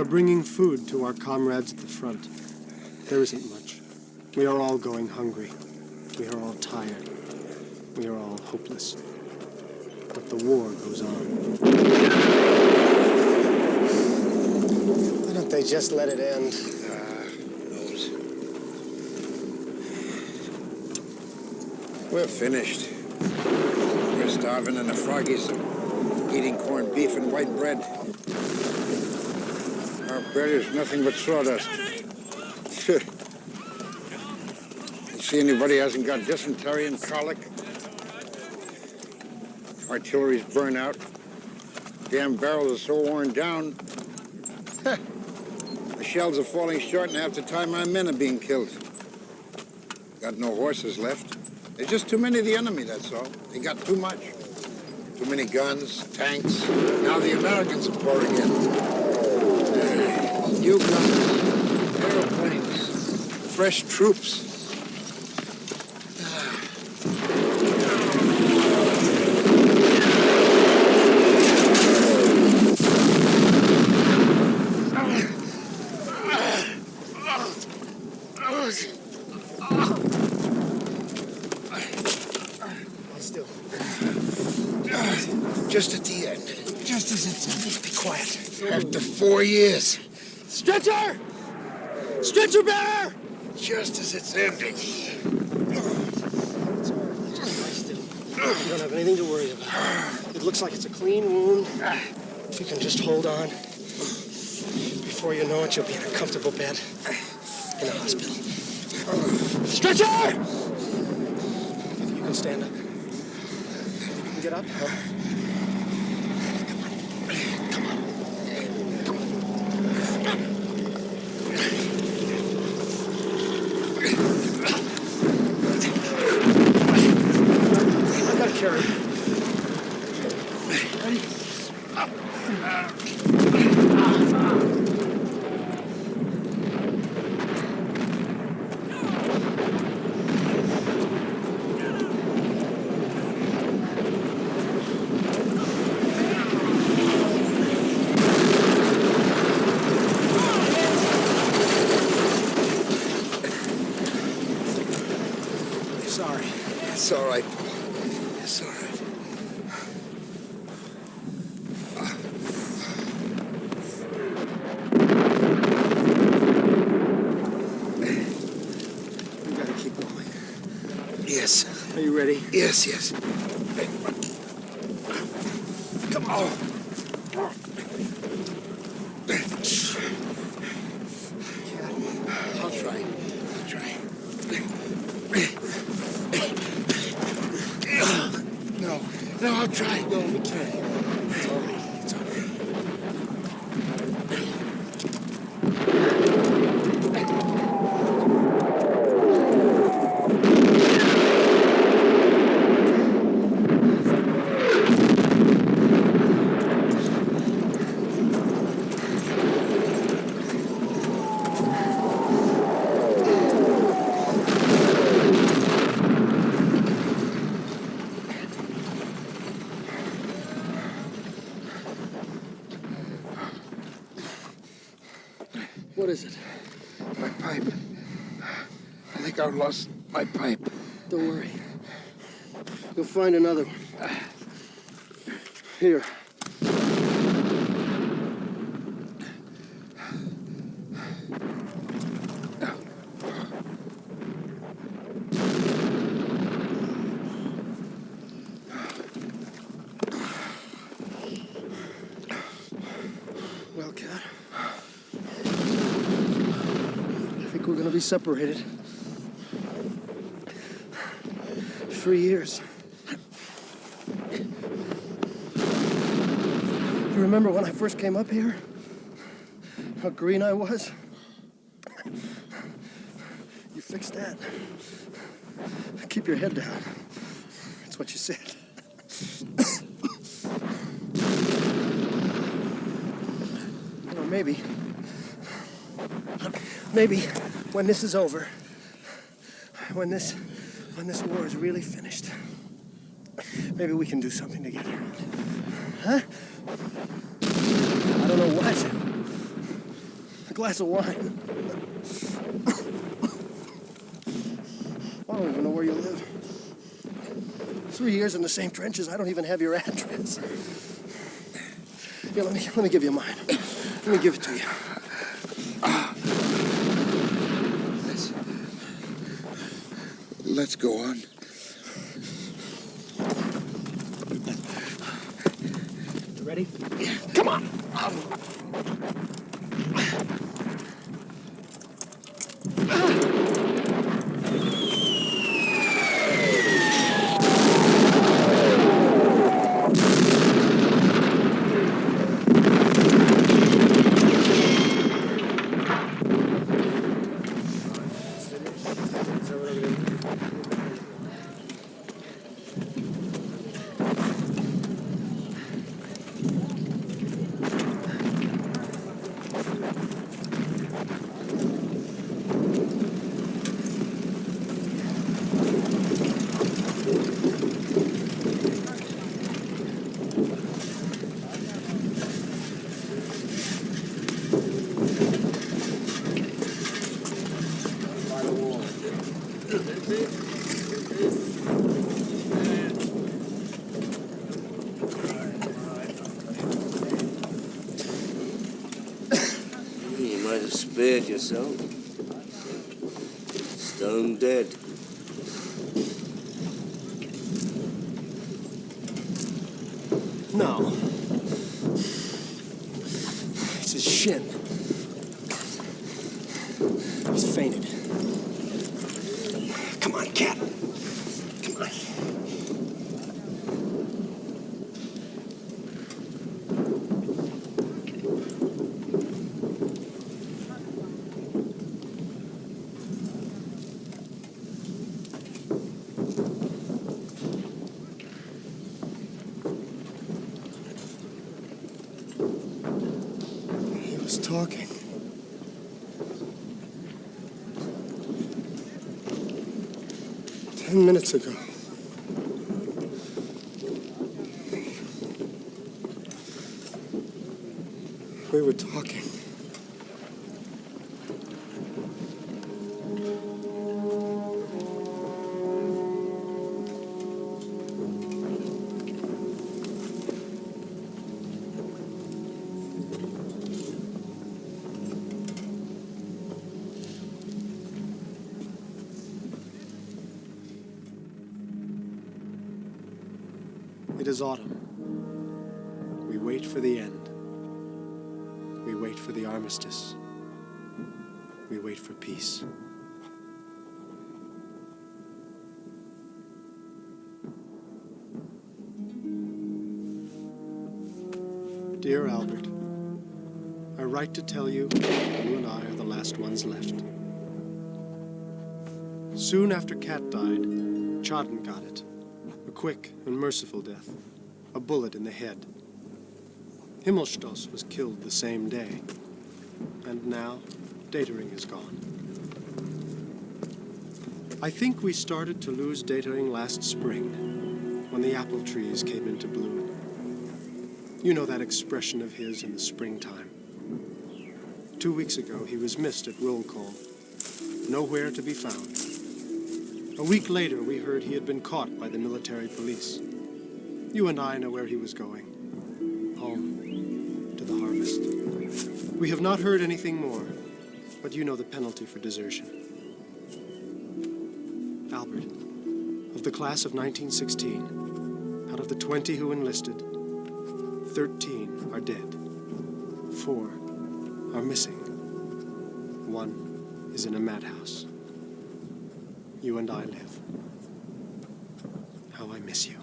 bringing food to our comrades at the front. There isn't much. We are all going hungry. We are all tired. We are all hopeless. But the war goes on. Why don't they just let it end? Who knows? We're finished. We're starving and the froggies are eating corned beef and white bread. Our bread is nothing but sawdust. You see anybody hasn't got dysentery and colic? Artillery's burned out. Damn barrels are so worn down. The shells are falling short, and half the time our men are being killed. Got no horses left. There's just too many of the enemy, that's all. They got too much. Too many guns, tanks. Now the Americans are pouring in. New guns, airplanes, fresh troops. Still. Just at the end. Just as it's ending. Be quiet. After 4 years. Stretcher! Stretcher bearer! Just as it's ending. You don't have anything to worry about. It looks like it's a clean wound. If you can just hold on. Before you know it, you'll be in a comfortable bed in a hospital. Stretcher! You can stand up. You can get up. Come on. I gotta carry you. Ready? Sorry. It's all right, Paul. It's all right. We gotta keep going. Yes. Are you ready? Yes, yes. Come on. I'll try. No, I'll try. No, we can't. It's all right. It's all right. What is it? My pipe. I think I've lost my pipe. Don't worry. You'll find another one. Here. Well, Cat. I think we're gonna be separated. 3 years. You remember when I first came up here? How green I was? You fixed that. Keep your head down. That's what you said. You know, maybe when this is over, when this war is really finished, maybe we can do something together. Huh? I don't know what. glass of wine. I don't even know where you live. 3 years in the same trenches. I don't even have your address. Here, let me give you mine. Let me give it to you. Let's go on. You ready? Come on! You might have spared yourself. Stone dead. No. It's his shin. He's fainted. Come on, cat. Come on. He was talking. Ten minutes ago. We were talking. It is autumn. We wait for the end. We wait for the armistice. We wait for peace. Dear Albert, I write to tell you and I are the last ones left. Soon after Kat died, Chaden got it. A quick and merciful death. A bullet in the head. Himmelstoss was killed the same day. And now, Datering is gone. I think we started to lose Datering last spring, when the apple trees came into bloom. You know that expression of his in the springtime. 2 weeks ago, he was missed at roll call. Nowhere to be found. A week later, we heard he had been caught by the military police. You and I know where he was going. Home. To the harvest. We have not heard anything more, but you know the penalty for desertion. Albert, of the class of 1916, out of the 20 who enlisted, 13 are dead. 4 are missing. 1 is in a madhouse. You and I live. How I miss you.